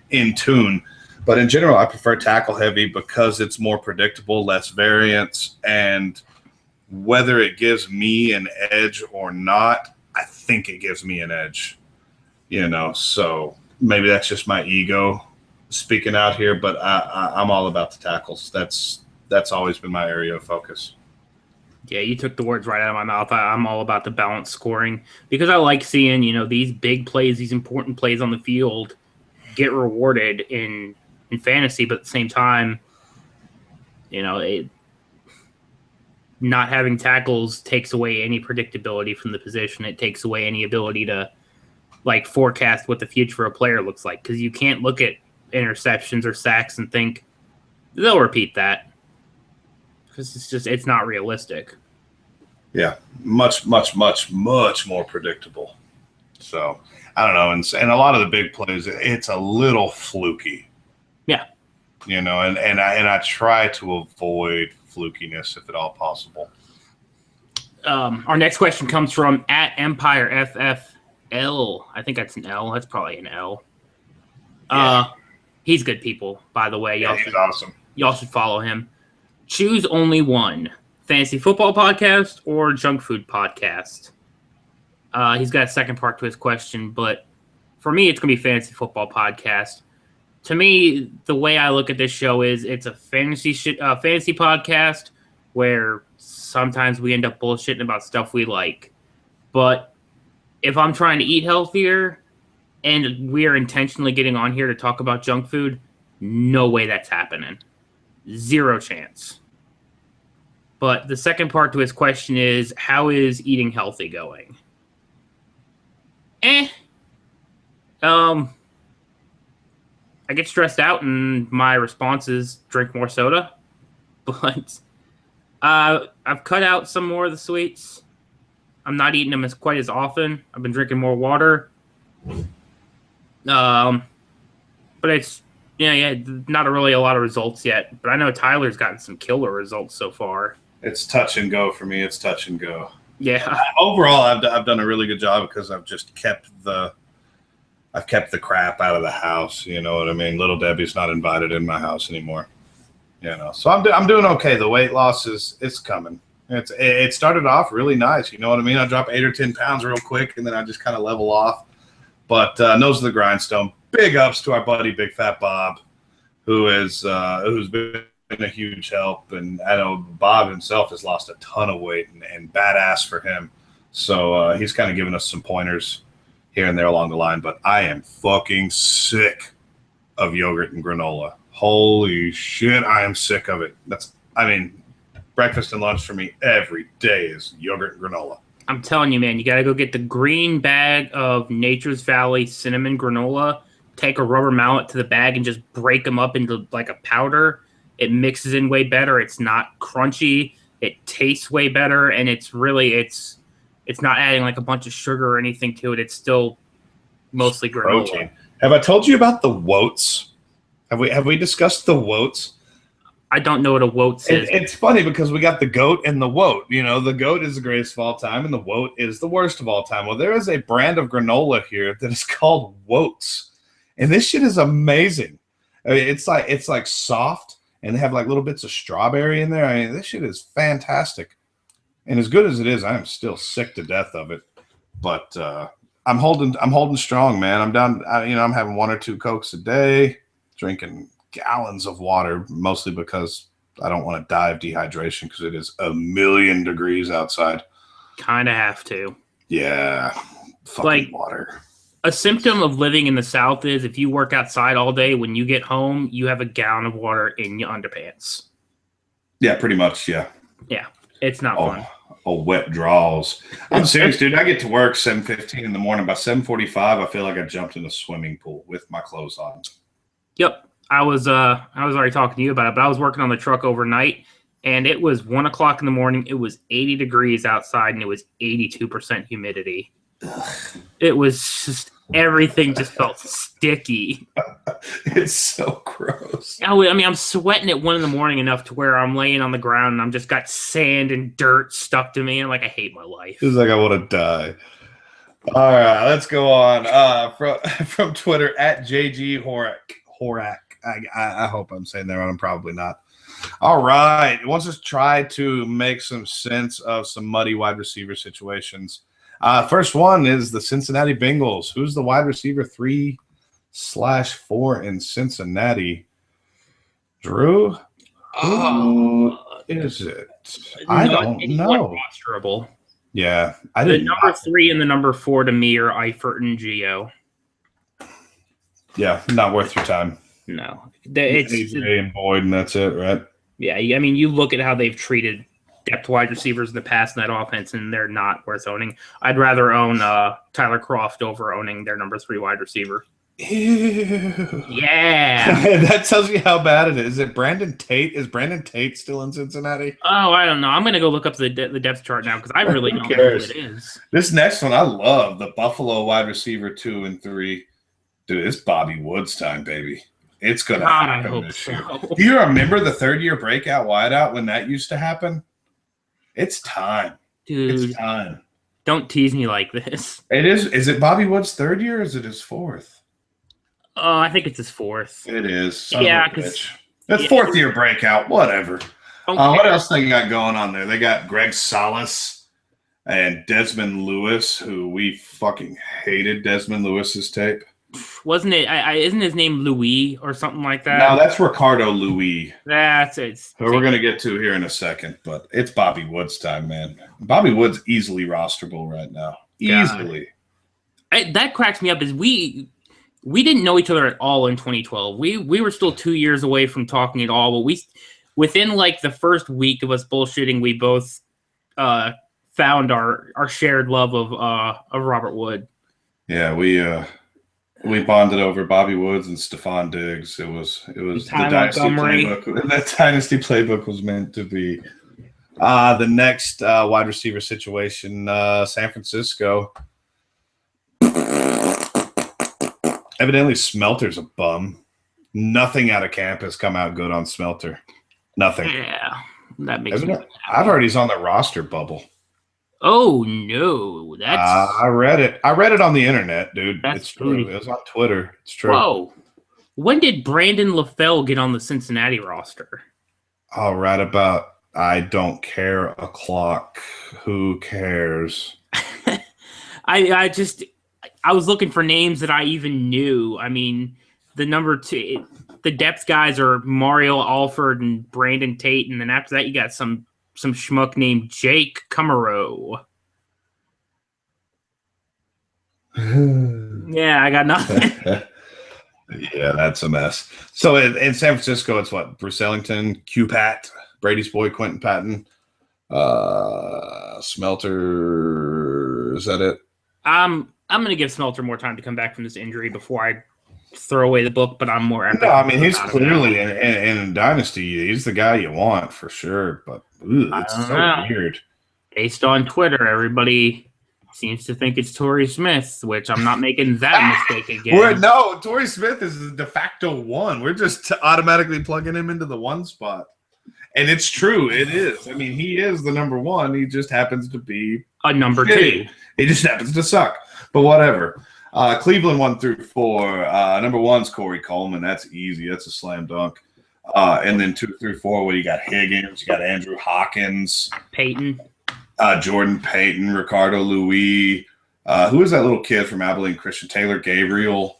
in tune. But in general, I prefer tackle heavy because it's more predictable, less variance, and whether it gives me an edge or not, I think it gives me an edge, so maybe that's just my ego speaking out here, but I'm all about the tackles. That's always been my area of focus. Yeah, you took the words right out of my mouth. I'm all about the balanced scoring because I like seeing, these big plays, these important plays on the field get rewarded in fantasy, but at the same time, not having tackles takes away any predictability from the position. It takes away any ability to forecast what the future of a player looks like because you can't look at interceptions or sacks and think they'll repeat that because it's not realistic. Yeah, much more predictable. So I don't know, and a lot of the big plays, it's a little fluky. Yeah, and I try to avoid flukiness if at all possible. Our next question comes from @EmpireFFL. I think that's an L. That's probably an L. Yeah. He's good people, by the way. He's awesome. Y'all should follow him. Choose only one: fantasy football podcast or junk food podcast. He's got a second part to his question, but for me, it's going to be fantasy football podcast. To me, the way I look at this show is it's a fantasy podcast where sometimes we end up bullshitting about stuff we like. But if I'm trying to eat healthier and we are intentionally getting on here to talk about junk food, no way that's happening. Zero chance. But the second part to his question is, how is eating healthy going? I get stressed out and my response is drink more soda. But I've cut out some more of the sweets. I'm not eating them quite as often. I've been drinking more water. But it's not really a lot of results yet. But I know Tyler's gotten some killer results so far. It's touch and go for me. It's touch and go. Yeah. Overall, I've done a really good job because I've just kept the crap out of the house. You know what I mean? Little Debbie's not invited in my house anymore. So I'm doing okay. The weight loss is coming. It started off really nice. You know what I mean? I drop 8 or 10 pounds real quick, and then I just kind of level off. But nose of the grindstone. Big ups to our buddy Big Fat Bob, who's been a huge help. And I know Bob himself has lost a ton of weight, and badass for him. So he's kind of given us some pointers here and there along the line. But I am fucking sick of yogurt and granola. Holy shit, I am sick of it. Breakfast and lunch for me every day is yogurt and granola. I'm telling you, man, you got to go get the green bag of Nature's Valley cinnamon granola, take a rubber mallet to the bag and just break them up into like a powder. It mixes in way better. It's not crunchy. It tastes way better. And it's not adding like a bunch of sugar or anything to it. It's still mostly granola. Protein. Have I told you about the Woats? Have we discussed the Woats? I don't know what a Woats is. It's funny because we got the goat and the Woat. The goat is the greatest of all time, and the Woat is the worst of all time. Well, there is a brand of granola here that is called Woats, and this shit is amazing. It's like soft, and they have like little bits of strawberry in there. This shit is fantastic, and as good as it is, I am still sick to death of it. But I'm holding strong, man. I'm down. I'm having 1 or 2 Cokes a day, drinking gallons of water, mostly because I don't want to die of dehydration because it is 1,000,000 degrees outside. Kind of have to. Yeah. Fucking water. A symptom of living in the South is if you work outside all day, when you get home, you have a gallon of water in your underpants. Yeah, pretty much. Yeah. Yeah. It's not fun. Oh, wet draws. I'm serious, dude. I get to work 7:15 in the morning. By 7:45, I feel like I jumped in a swimming pool with my clothes on. Yep. I was already talking to you about it, but I was working on the truck overnight, and it was 1 o'clock in the morning. It was 80 degrees outside, and it was 82% humidity. Ugh. It was just everything just felt sticky. It's so gross. I'm sweating at 1 in the morning enough to where I'm laying on the ground and I'm just got sand and dirt stuck to me, and I hate my life. It's like I want to die. All right, let's go on. From Twitter @JG Horak. I hope I'm saying that right. I'm probably not. All right. Wants us to try to make some sense of some muddy wide receiver situations. First one is the Cincinnati Bengals. Who's the wide receiver 3/4 in Cincinnati? Drew? is it? I don't know. Rosterable. Yeah, the number 3 and the number 4 to me are Eifert and Gio. Yeah, not worth your time. No, it's AJ and Boyd, and that's it, right? Yeah, I mean, you look at how they've treated depth wide receivers in the past in that offense, and they're not worth owning. I'd rather own Tyler Kroft over owning their number 3 wide receiver. Ew. Yeah. That tells you how bad it is. Is it Brandon Tate? Is Brandon Tate still in Cincinnati? Oh, I don't know. I'm going to go look up the depth chart now because I really don't know who it is. This next one, I love the Buffalo wide receiver 2 and 3. Dude, it's Bobby Woods time, baby. It's going to happen. I hope this year. Do you remember the third-year breakout wideout when that used to happen? It's time. Dude. It's time. Don't tease me like this. It is. Is it Bobby Woods' third year or is it his fourth? I think it's his fourth. It is. Yeah, because it's fourth-year breakout. Whatever. What else they got going on there? They got Greg Salas and Desmond Lewis, who we fucking hated Desmond Lewis's tape. Wasn't it? Isn't his name Louis or something like that? No, that's Ricardo Louis. That's it. Who we're gonna get to here in a second, but it's Bobby Woods time, man. Bobby Woods easily rosterable right now. Easily. That cracks me up. Is we didn't know each other at all in 2012. We were still 2 years away from talking at all, but within like the first week of us bullshitting, we both found our shared love of Robert Wood. Yeah, we bonded over Bobby Woods and Stephon Diggs. It was the Dynasty Playbook. That Dynasty Playbook was meant to be. The next wide receiver situation, San Francisco. Evidently, Smelter's a bum. Nothing out of camp has come out good on Smelter. Nothing. Yeah, that makes sense. I've heard he's on the roster bubble. Oh no, that's. I read it. I read it on the internet, dude. It's true. It was on Twitter. It's true. Whoa, when did Brandon LaFell get on the Cincinnati roster? Oh, right about I don't care o'clock. Who cares? I was looking for names that I even knew. I mean, the number 2, the depth guys are Mario Alford and Brandon Tate, and then after that you got some schmuck named Jake Kummerow. Yeah, I got nothing. Yeah, that's a mess. So in San Francisco, it's what? Bruce Ellington, Q-Pat, Brady's boy, Quentin Patton, Smelter. Is that it? I'm going to give Smelter more time to come back from this injury before I throw away the book, but I'm more. No, I mean, he's clearly in Dynasty. He's the guy you want for sure, but it's so weird. Based on Twitter, everybody seems to think it's Torrey Smith, which I'm not making that mistake again. No, Torrey Smith is the de facto 1. We're just automatically plugging him into the 1 spot. And it's true. It is. I mean, he is the number 1. He just happens to be a number shitty. 2. He just happens to suck. But whatever. Cleveland 1 through 4. Number 1's Corey Coleman. That's easy. That's a slam dunk. And then 2 through 4, where you got Higgins, you got Andrew Hawkins, Peyton, Jordan Payton, Ricardo Louis. Who is that little kid from Abilene Christian? Taylor Gabriel.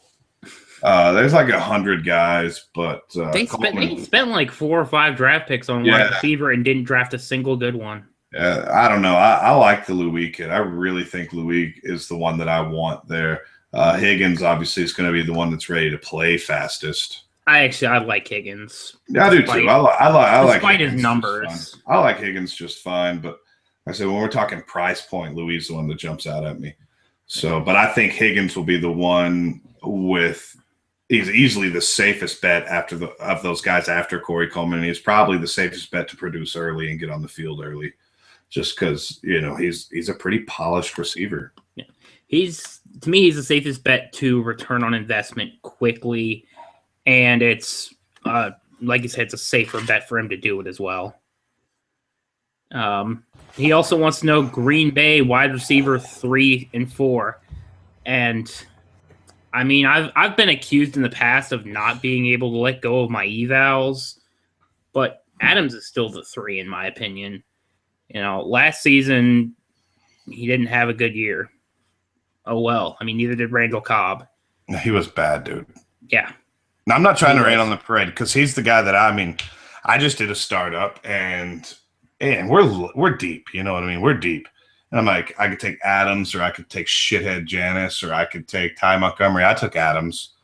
There's like 100 guys, but they spent like 4 or 5 draft picks on wide receiver and didn't draft a single good one. I don't know. I like the Louis kid. I really think Louis is the one that I want there. Higgins obviously is going to be the one that's ready to play fastest. I like Higgins. Yeah, I do too. I like despite Higgins his numbers. I like Higgins just fine, but I said when we're talking price point, Louis is the one that jumps out at me. So, but I think Higgins will be the one with. He's easily the safest bet of those guys after Corey Coleman. And he's probably the safest bet to produce early and get on the field early, just because he's a pretty polished receiver. Yeah. He's the safest bet to return on investment quickly, and it's like you said, it's a safer bet for him to do it as well. He also wants to know Green Bay wide receiver 3 and 4, and. I mean, I've been accused in the past of not being able to let go of my evals, but Adams is still the 3 in my opinion. Last season he didn't have a good year. Oh well. I mean, neither did Randall Cobb. He was bad, dude. Yeah. Now, I'm not trying to rain on the parade because he's the guy that I I just did a startup, and we're deep. You know what I mean? We're deep. And I'm like, I could take Adams, or I could take shithead Janice, or I could take Ty Montgomery. I took Adams,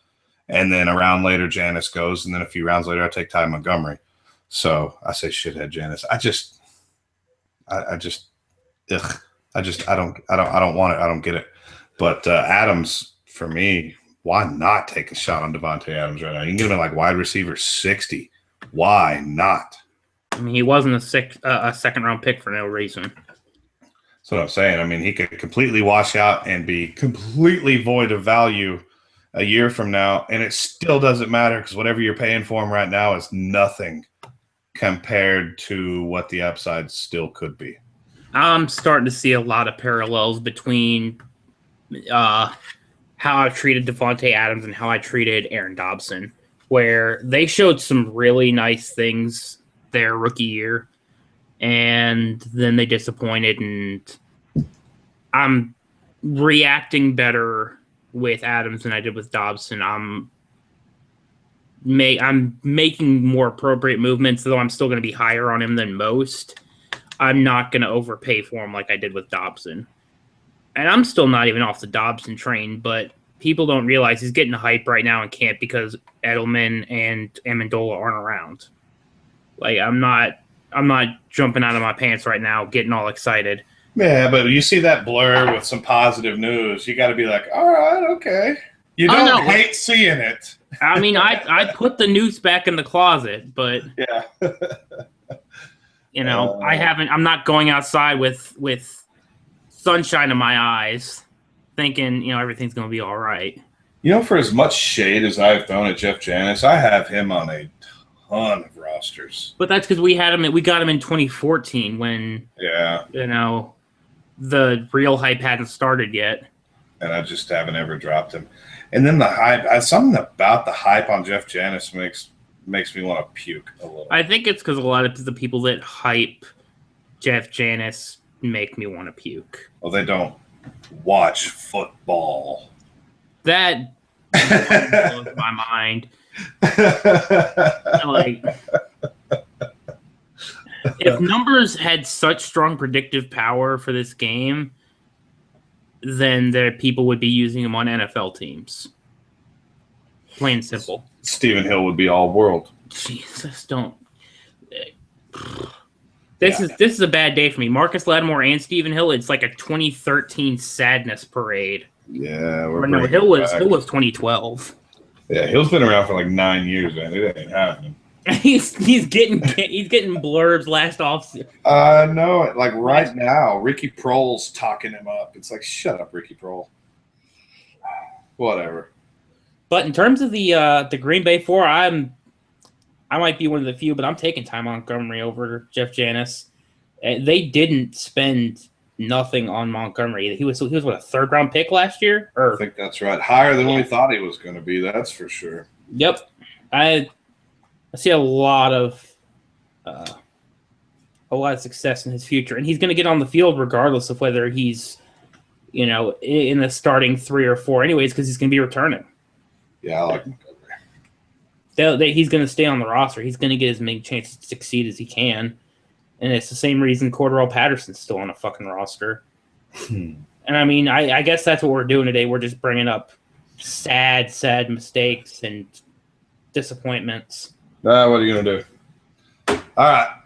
and then a round later Janice goes, and then a few rounds later I take Ty Montgomery. So I say shithead Janice. I don't want it. I don't get it. But Adams, for me, why not take a shot on Devontae Adams right now? You can get him at like wide receiver 60. Why not? I mean, he wasn't a second-round pick for no reason. That's what I'm saying. I mean, he could completely wash out and be completely void of value a year from now, and it still doesn't matter because whatever you're paying for him right now is nothing compared to what the upside still could be. I'm starting to see a lot of parallels between how I treated Devontae Adams and how I treated Aaron Dobson, where they showed some really nice things their rookie year, and then they disappointed, and I'm reacting better with Adams than I did with Dobson. I'm making more appropriate movements, though I'm still going to be higher on him than most. I'm not going to overpay for him like I did with Dobson. And I'm still not even off the Dobson train, but people don't realize he's getting hype right now in camp because Edelman and Amendola aren't around. Like, I'm not jumping out of my pants right now, getting all excited. Yeah, but you see that blur with some positive news, you got to be like, all right, okay. You don't hate seeing it. I mean, I put the noose back in the closet, but yeah. I'm not going outside with sunshine in my eyes thinking, everything's going to be all right. For as much shade as I've thrown at Jeff Janis, I have him on a ton of rosters. But that's because we got him in 2014 when, the real hype hadn't started yet. And I just haven't ever dropped him. And then the hype, something about the hype on Jeff Janis makes me want to puke a little. I think it's because a lot of the people that hype Jeff Janis make me want to puke. Well, they don't watch football. That blows my mind. Like, if numbers had such strong predictive power for this game, then people would be using them on NFL teams. Plain and simple. Stephen Hill would be all world. Jesus, don't. This is a bad day for me. Marcus Lattimore and Stephen Hill. It's like a 2013 sadness parade. Yeah, Hill was 2012. Yeah, Hill's been around for like 9 years, man. It ain't happening. he's getting blurbs last offseason. No, like right now, Ricky Prohl's talking him up. It's like, shut up, Ricky Prohl. Whatever. But in terms of the Green Bay 4, I might be one of the few, but I'm taking Ty Montgomery over Jeff Janis. They didn't spend nothing on Montgomery. He was what, a third-round pick last year? I think that's right. Higher than we thought he was going to be. That's for sure. Yep. I see a lot of success in his future, and he's going to get on the field regardless of whether he's, in the starting 3 or 4, anyways, because he's going to be returning. Yeah, I like Montgomery. He's going to stay on the roster. He's going to get as many chances to succeed as he can, and it's the same reason Cordarrelle Patterson's still on a fucking roster. And I mean, I guess that's what we're doing today. We're just bringing up sad mistakes and disappointments. What are you going to do? All right.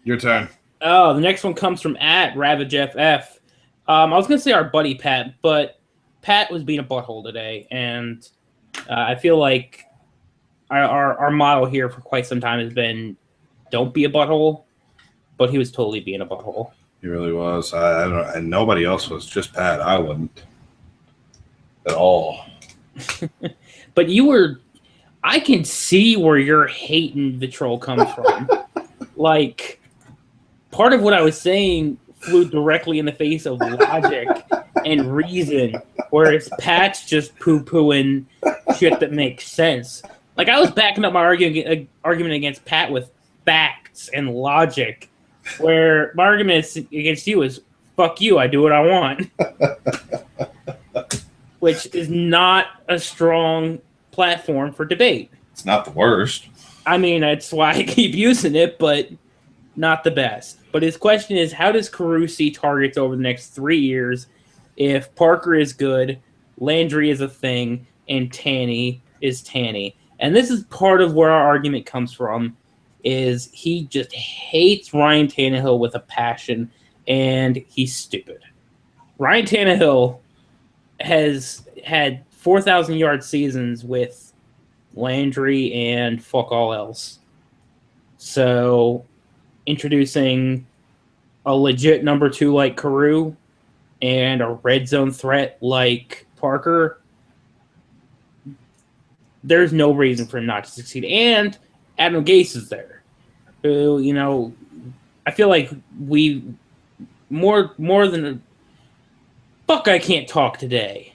Your turn. Oh, the next one comes from @RavageFF. I was going to say our buddy Pat, but Pat was being a butthole today, and I feel like our motto here for quite some time has been don't be a butthole, but he was totally being a butthole. He really was. I don't know, and nobody else was, just Pat. I wouldn't at all. But I can see where your hating vitriol comes from. Like, part of what I was saying flew directly in the face of logic and reason, whereas Pat's just poo-pooing shit that makes sense. Like, I was backing up my argument against Pat with facts and logic, where my argument against you is, fuck you, I do what I want. Which is not a strong platform for debate. It's not the worst. I mean, that's why I keep using it, but not the best. But his question is, how does Carew see targets over the next 3 years if Parker is good, Landry is a thing, and Tanny is Tanny? And this is part of where our argument comes from, is he just hates Ryan Tannehill with a passion, and he's stupid. Ryan Tannehill has had 4,000-yard seasons with Landry and fuck all else. So introducing a legit number 2 like Carew and a red zone threat like Parker, there's no reason for him not to succeed. And Adam Gase is there, who, you know, I feel like we more than fuck, I can't talk today.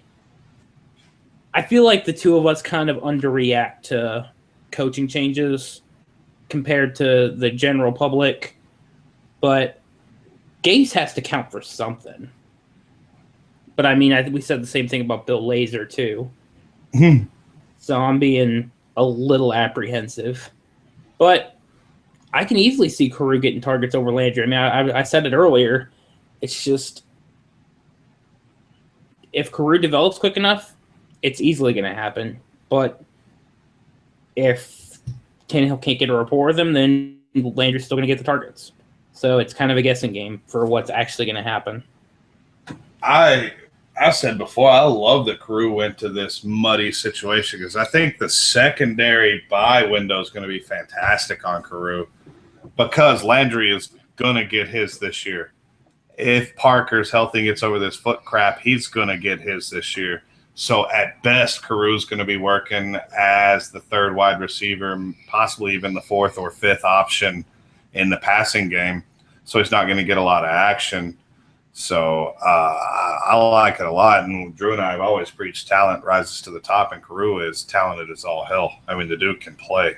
I feel like the two of us kind of underreact to coaching changes compared to the general public, but Gase has to count for something. But I mean, I think we said the same thing about Bill Lazor too. Mm-hmm. So I'm being a little apprehensive. But I can easily see Carew getting targets over Landry. I mean, I said it earlier. It's just, if Carew develops quick enough, it's easily going to happen. But if Tannehill can't get a rapport with him, then Landry's still going to get the targets. So it's kind of a guessing game for what's actually going to happen. I said before, I love that Carew went to this muddy situation because I think the secondary buy window is going to be fantastic on Carew because Landry is going to get his this year. If Parker's healthy and gets over this foot crap, he's going to get his this year. So at best, Carew's going to be working as the third wide receiver, possibly even the fourth or fifth option in the passing game. So he's not going to get a lot of action. So I like it a lot. And Drew and I have always preached talent rises to the top, and Carew is talented as all hell. I mean, the dude can play.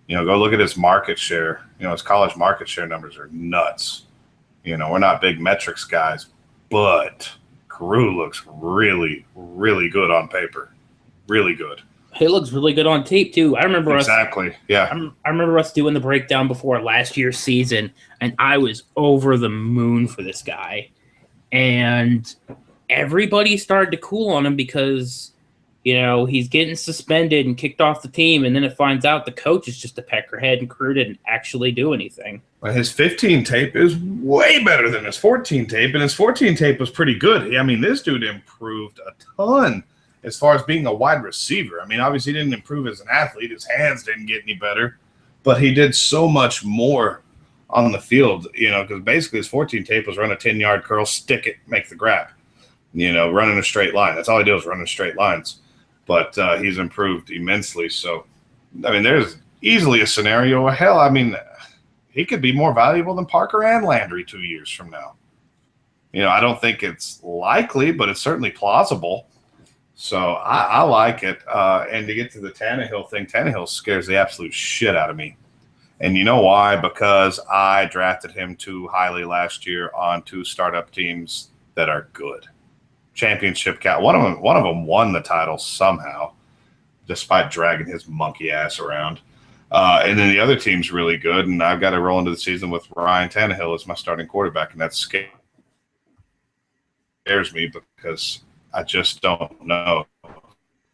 You know, go look at his market share. You know, his college market share numbers are nuts. You know, we're not big metrics guys, but Carew looks really, really good on paper. Really good. He looks really good on tape, too. I remember I remember us doing the breakdown before last year's season, and I was over the moon for this guy. And everybody started to cool on him because, you know, he's getting suspended and kicked off the team, and then it finds out the coach is just a peckerhead and Carew didn't actually do anything. Well, his 15 tape is way better than his 14 tape, and his 14 tape was pretty good. I mean, this dude improved a ton as far as being a wide receiver. I mean, obviously he didn't improve as an athlete. His hands didn't get any better, but he did so much more on the field, you know, because basically his 14 tape was run a 10-yard curl, stick it, make the grab, you know, running a straight line. That's all he did was running straight lines. But he's improved immensely. So, I mean, there's easily a scenario where, hell, I mean, he could be more valuable than Parker and Landry 2 years from now. You know, I don't think it's likely, but it's certainly plausible. So I like it. And to get to the Tannehill thing, Tannehill scares the absolute shit out of me. And you know why? Because I drafted him too highly last year on 2 startup teams that are good. Championship cat. One of them won the title somehow, despite dragging his monkey ass around. And then the other team's really good, and I've got to roll into the season with Ryan Tannehill as my starting quarterback, and that scares me because I just don't know.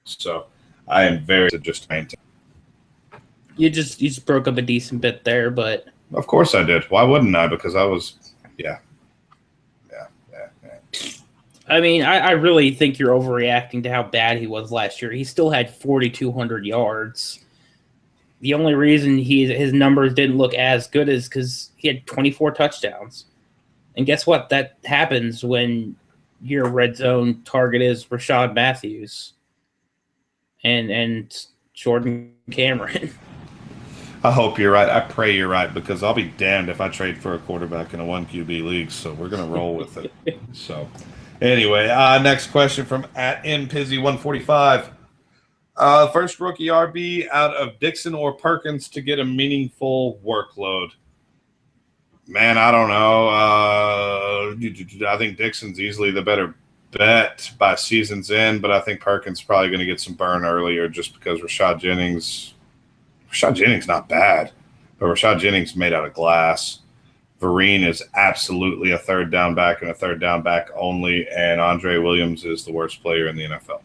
So I am very just maintain. You just broke up a decent bit there, but of course I did. Why wouldn't I? Because I was, yeah. I mean, I really think you're overreacting to how bad he was last year. He still had 4,200 yards. The only reason his numbers didn't look as good is because he had 24 touchdowns. And guess what? That happens when your red zone target is Rashad Matthews and Jordan Cameron. I hope you're right. I pray you're right, because I'll be damned if I trade for a quarterback in a 1 QB league. So we're going to roll with it. So anyway, next question from @MPizzy145. First rookie RB out of Dixon or Perkins to get a meaningful workload. Man, I don't know. I think Dixon's easily the better bet by season's end, but I think Perkins is probably going to get some burn earlier just because Rashad Jennings Rashad Jennings not bad, but Rashad Jennings made out of glass. Vereen is absolutely a third down back and a third down back only, and Andre Williams is the worst player in the NFL.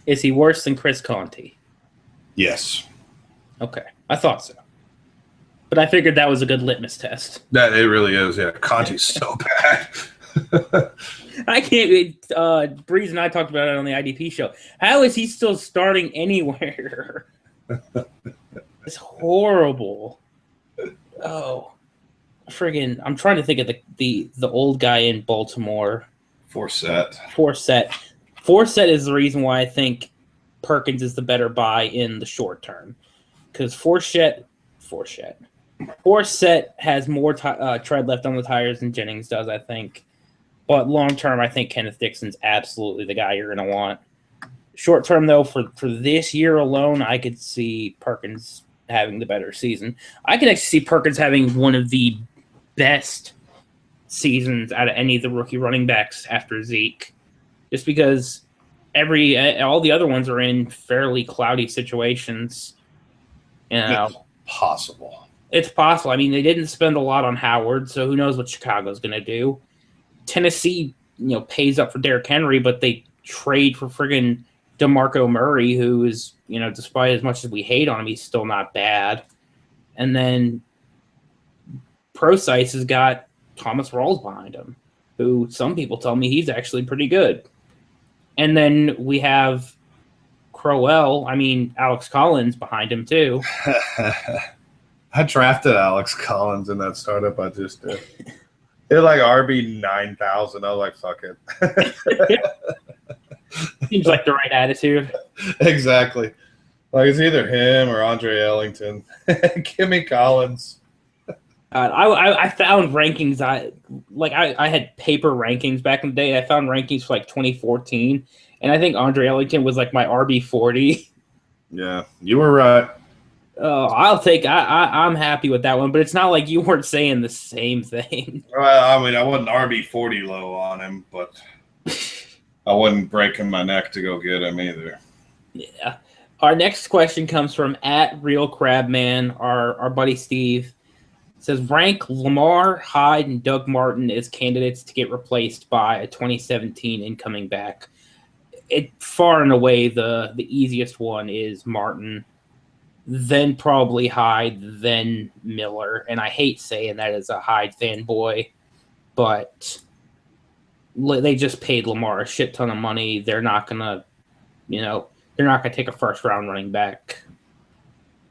Is he worse than Chris Conte? Yes. Okay, I thought so. But I figured that was a good litmus test. That it really is, yeah. Conte's so bad. I can't. Breeze and I talked about it on the IDP show. How is he still starting anywhere? It's horrible. Oh, friggin'! I'm trying to think of the old guy in Baltimore. Forsett is the reason why I think Perkins is the better buy in the short term, because Forsett has more tread left on the tires than Jennings does, I think. But long term, I think Kenneth Dixon's absolutely the guy you're going to want. Short term, though, for this year alone, I could see Perkins having the better season. I could actually see Perkins having one of the best seasons out of any of the rookie running backs after Zeke, just because all the other ones are in fairly cloudy situations. You know, it's possible. It's possible. I mean, they didn't spend a lot on Howard, so who knows what Chicago's going to do. Tennessee, pays up for Derrick Henry, but they trade for friggin' DeMarco Murray, who is, despite as much as we hate on him, he's still not bad. And then Procise has got Thomas Rawls behind him, who some people tell me he's actually pretty good. And then we have Alex Collins behind him too. I drafted Alex Collins in that startup I just did. They're like RB 9,000. I was like, fuck it. Seems like the right attitude. Exactly. Like it's either him or Andre Ellington. Give me Collins. I found rankings. I had paper rankings back in the day. I found rankings for like 2014, and I think Andre Ellington was like my RB 40. Yeah, you were right. Oh, I'm happy with that one, but it's not like you weren't saying the same thing. Well, I mean, I wasn't RB 40 low on him, but I wasn't breaking my neck to go get him either. Yeah. Our next question comes from @RealCrabman, our buddy Steve. It says, rank Lamar, Hyde, and Doug Martin as candidates to get replaced by a 2017 incoming back. It far and away the easiest one is Martin, then probably Hyde, then Miller. And I hate saying that as a Hyde fanboy, but they just paid Lamar a shit ton of money. They're not gonna, they're not gonna take a first round running back.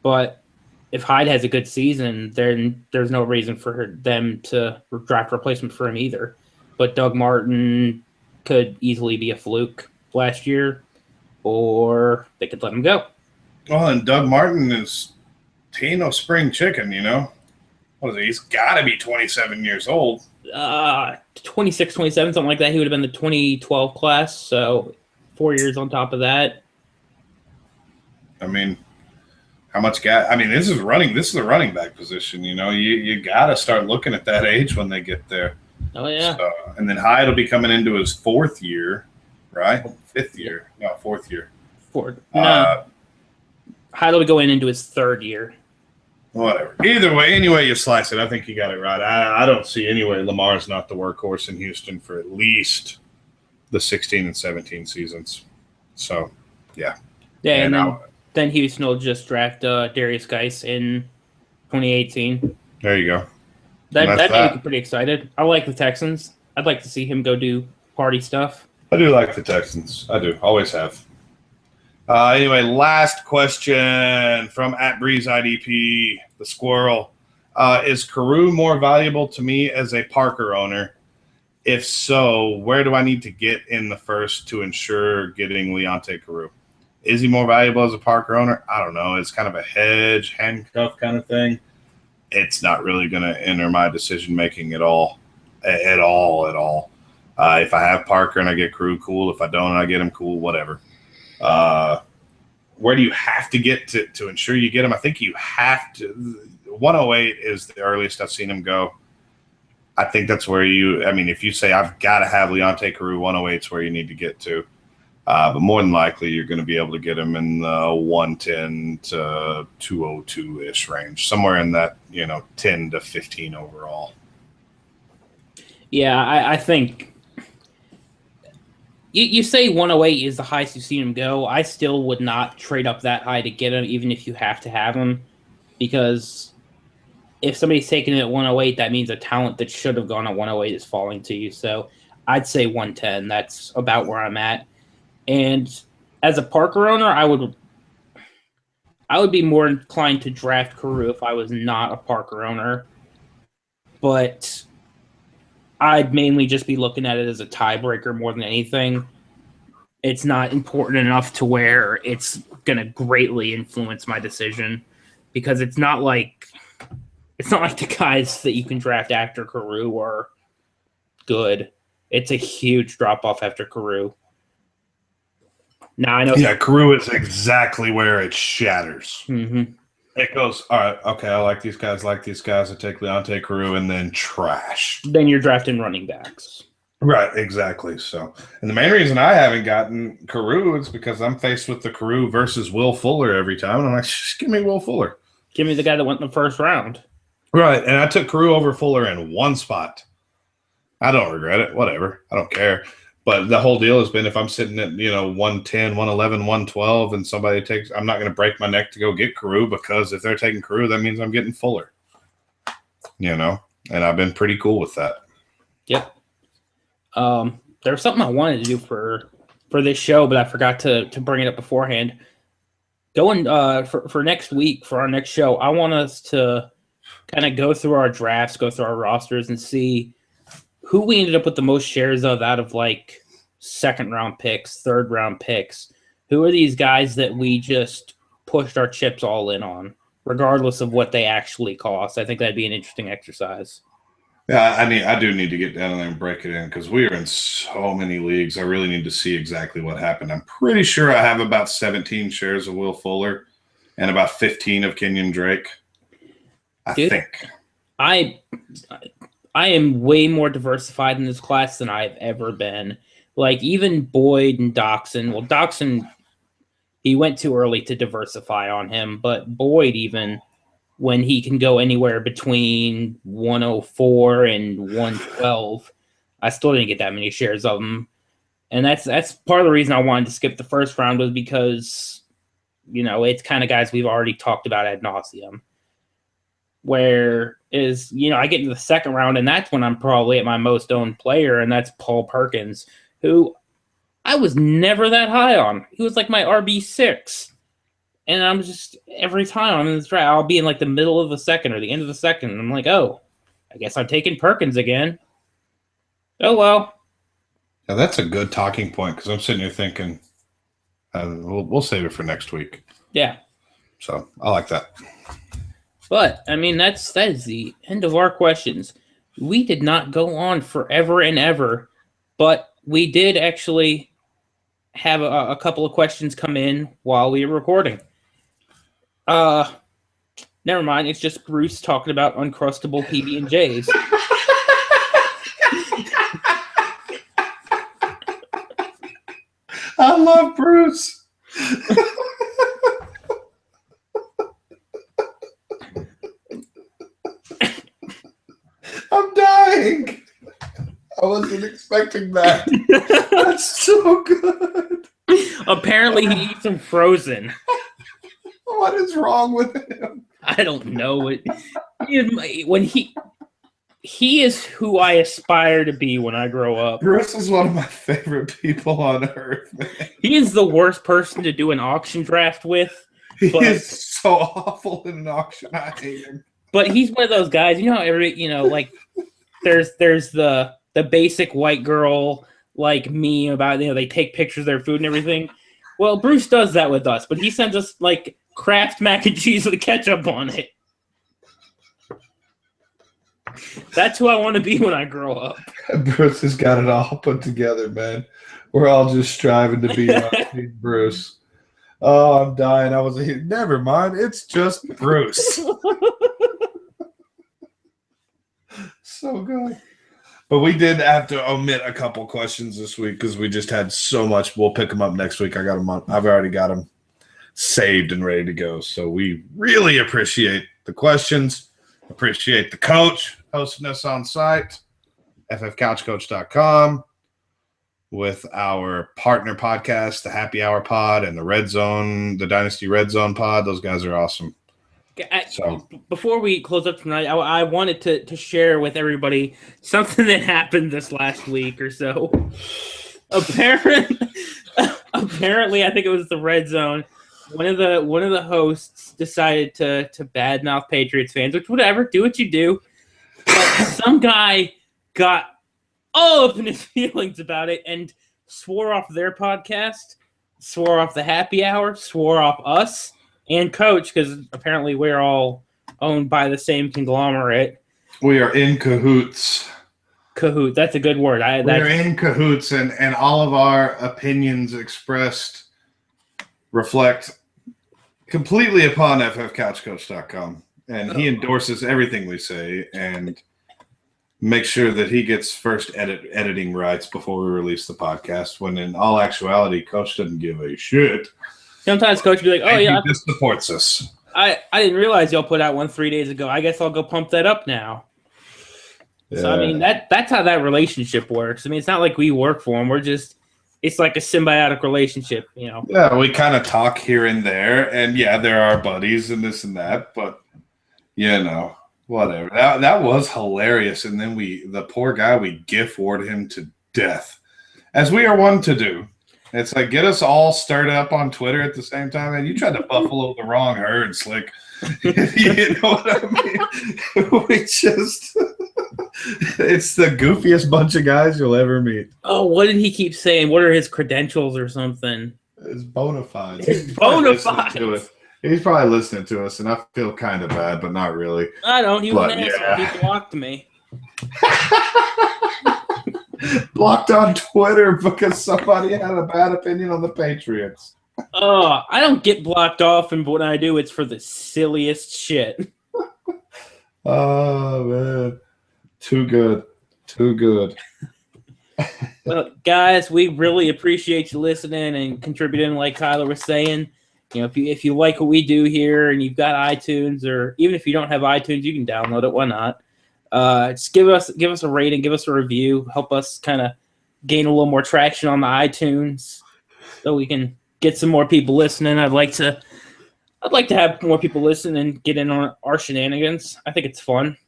But if Hyde has a good season, then there's no reason for them to draft a replacement for him either. But Doug Martin could easily be a fluke last year, or they could let him go. Well, and Doug Martin is no spring chicken, What is he? He's got to be 27 years old. 26, 27, something like that. He would have been the 2012 class, so 4 years on top of that. I mean, how much guy? I mean, this is a running back position. You got to start looking at that age when they get there. Oh yeah. So, and then Hyde will be coming into his fourth year, right? Fifth year, no, fourth year. Hyde will be going into his third year. Whatever. Either way, any way you slice it, I think you got it right. I don't see any way Lamar's not the workhorse in Houston for at least the 16 and 17 seasons. So, yeah. Yeah, and then Houston will just draft Darius Geis in 2018. There you go. That made me pretty excited. I like the Texans. I'd like to see him go do party stuff. I do like the Texans. I do. Always have. Anyway, last question from @BreezeIDP, the squirrel. Is Carew more valuable to me as a Parker owner? If so, where do I need to get in the first to ensure getting Leonte Carew? Is he more valuable as a Parker owner? I don't know. It's kind of a handcuff kind of thing. It's not really going to enter my decision-making at all. At all. If I have Parker and I get Carew, cool. If I don't and I get him, cool, whatever. Where do you have to get to ensure you get him? I think you have to. 108 is the earliest I've seen him go. I think that's where if you say I've got to have Leonte Carew, 108 is where you need to get to. But more than likely, you're going to be able to get him in the 110 to 202-ish range, somewhere in that, 10 to 15 overall. Yeah, I think you say 108 is the highest you've seen him go. I still would not trade up that high to get him, even if you have to have him, because if somebody's taking it at 108, that means a talent that should have gone at 108 is falling to you. So I'd say 110. That's about where I'm at. And as a Parker owner, I would be more inclined to draft Carew if I was not a Parker owner. But I'd mainly just be looking at it as a tiebreaker more than anything. It's not important enough to where it's going to greatly influence my decision, because it's not like the guys that you can draft after Carew are good. It's a huge drop off after Carew. Now I know. Yeah, Carew is exactly where it shatters. Mm-hmm. It goes, all right, okay, I like these guys. I take Leonte Carew, and then trash. Then you're drafting running backs. Right, exactly. So, and the main reason I haven't gotten Carew is because I'm faced with the Carew versus Will Fuller every time. And I'm like, just give me Will Fuller. Give me the guy that went in the first round. Right, and I took Carew over Fuller in one spot. I don't regret it. Whatever. I don't care. But the whole deal has been, if I'm sitting at, 110, 111, 112, and somebody takes – I'm not going to break my neck to go get Carew, because if they're taking Carew, that means I'm getting Fuller. And I've been pretty cool with that. Yep. There was something I wanted to do for this show, but I forgot to bring it up beforehand. Going for next week, for our next show, I want us to kind of go through our drafts, go through our rosters, and see who we ended up with the most shares of out of like second-round picks, third-round picks. Who are these guys that we just pushed our chips all in on, regardless of what they actually cost? I think that'd be an interesting exercise. Yeah, I do need to get down there and break it in, because we are in so many leagues. I really need to see exactly what happened. I'm pretty sure I have about 17 shares of Will Fuller and about 15 of Kenyon Drake. I think. I am way more diversified in this class than I've ever been. Like, even Boyd and Doxson. Well, Doxson, he went too early to diversify on him, but Boyd, even when he can go anywhere between 104 and 112, I still didn't get that many shares of him. And that's part of the reason I wanted to skip the first round, was because, it's kind of guys we've already talked about ad nauseum. Where is, I get into the second round, and that's when I'm probably at my most owned player, and that's Paul Perkins, who I was never that high on. He was like my RB6. And I'm just, every time I'm in this draft, I'll be in like the middle of the second or the end of the second, and I'm like, oh, I guess I'm taking Perkins again. Oh, well. Now, that's a good talking point, because I'm sitting here thinking, we'll save it for next week. Yeah. So I like that. But, that is the end of our questions. We did not go on forever and ever, but we did actually have a couple of questions come in while we were recording. Never mind. It's just Bruce talking about Uncrustable PB&Js. I love Bruce. I'm dying. I wasn't expecting that. That's so good. Apparently, he eats them frozen. What is wrong with him? I don't know. He is who I aspire to be when I grow up. Bruce is one of my favorite people on earth, man. He is the worst person to do an auction draft with. He is so awful in an auction. I hate him. But he's one of those guys, there's the basic white girl like me about, they take pictures of their food and everything. Well, Bruce does that with us, but he sends us like Kraft mac and cheese with ketchup on it. That's who I want to be when I grow up. Bruce has got it all put together, man. We're all just striving to be like Bruce. Oh, I'm dying. Never mind. It's just Bruce. So good. But we did have to omit a couple questions this week because we just had so much. We'll pick them up next week. I got them on. I've already got them saved and ready to go. So we really appreciate the questions. Appreciate the coach hosting us on site, ffcouchcoach.com, with our partner podcast, the Happy Hour Pod and the Red Zone, the Dynasty Red Zone Pod. Those guys are awesome. So before we close up tonight, I wanted to share with everybody something that happened this last week or so. Apparently, I think it was the Red Zone. One of the hosts decided to badmouth Patriots fans, which whatever, do what you do. But some guy got all up in his feelings about it and swore off their podcast, swore off the Happy Hour, swore off us and Coach, because apparently we're all owned by the same conglomerate. We are in cahoots. Cahoot, that's a good word. We're in cahoots, and all of our opinions expressed reflect completely upon ffcouchcoach.com. And he endorses everything we say and makes sure that he gets first editing rights before we release the podcast, when in all actuality, Coach doesn't give a shit. Sometimes Coach will be like, "Oh, yeah, he just supports us." I didn't realize y'all put out one 3 days ago. I guess I'll go pump that up now. Yeah. So, I mean, that's how that relationship works. I mean, it's not like we work for him. It's like a symbiotic relationship, you know? Yeah, we kind of talk here and there. And, yeah, there are buddies and this and that. But, you know, whatever. That was hilarious. And then the poor guy, we GIF warred him to death, as we are one to do. It's like, get us all stirred up on Twitter at the same time, and you tried to buffalo the wrong herd, Slick. You know what I mean? It's the goofiest bunch of guys you'll ever meet. Oh, what did he keep saying? What are his credentials or something? It's bona fide. It's bona fide. He's probably listening to us, and I feel kind of bad, but not really. I don't. He was an asshole. He blocked me. Blocked on Twitter because somebody had a bad opinion on the Patriots. Oh, I don't get blocked often, but when I do, it's for the silliest shit. Oh, man. Too good. Too good. Well, guys, we really appreciate you listening and contributing, like Tyler was saying. You know, if you like what we do here and you've got iTunes, or even if you don't have iTunes, you can download it. Why not? Just give us a rating, give us a review, help us kind of gain a little more traction on the iTunes, so we can get some more people listening. I'd like to have more people listen and get in on our shenanigans. I think it's fun.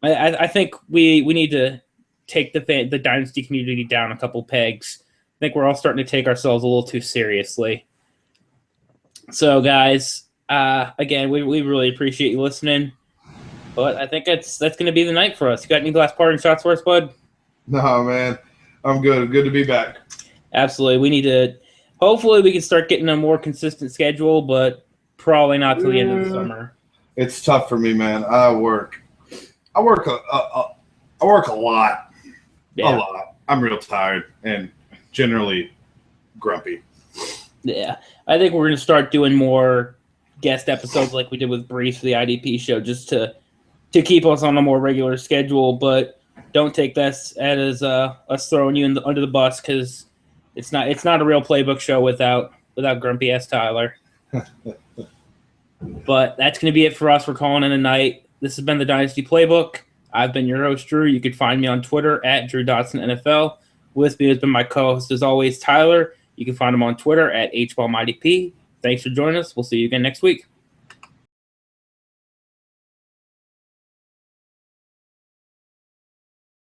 I think we need to take the Dynasty community down a couple pegs. I think we're all starting to take ourselves a little too seriously. So, guys, again, we really appreciate you listening. But I think that's going to be the night for us. You got any last parting shots for us, bud? No, man. I'm good. Good to be back. Absolutely. We need to – hopefully we can start getting a more consistent schedule, but probably not till the end of the summer. It's tough for me, man. I work a lot. Yeah. A lot. I'm real tired and generally grumpy. Yeah. I think we're going to start doing more guest episodes like we did with Breeze for the IDP show, just to keep us on a more regular schedule, but don't take this as us throwing you under the bus, because it's not a real playbook show without grumpy ass Tyler. But that's going to be it for us. We're calling it a night. This has been the Dynasty Playbook. I've been your host, Drew. You can find me on Twitter at Drew Dotson NFL. With me has been my co-host, as always, Tyler. You can find him on Twitter at HBOMIDP. Thanks for joining us. We'll see you again next week.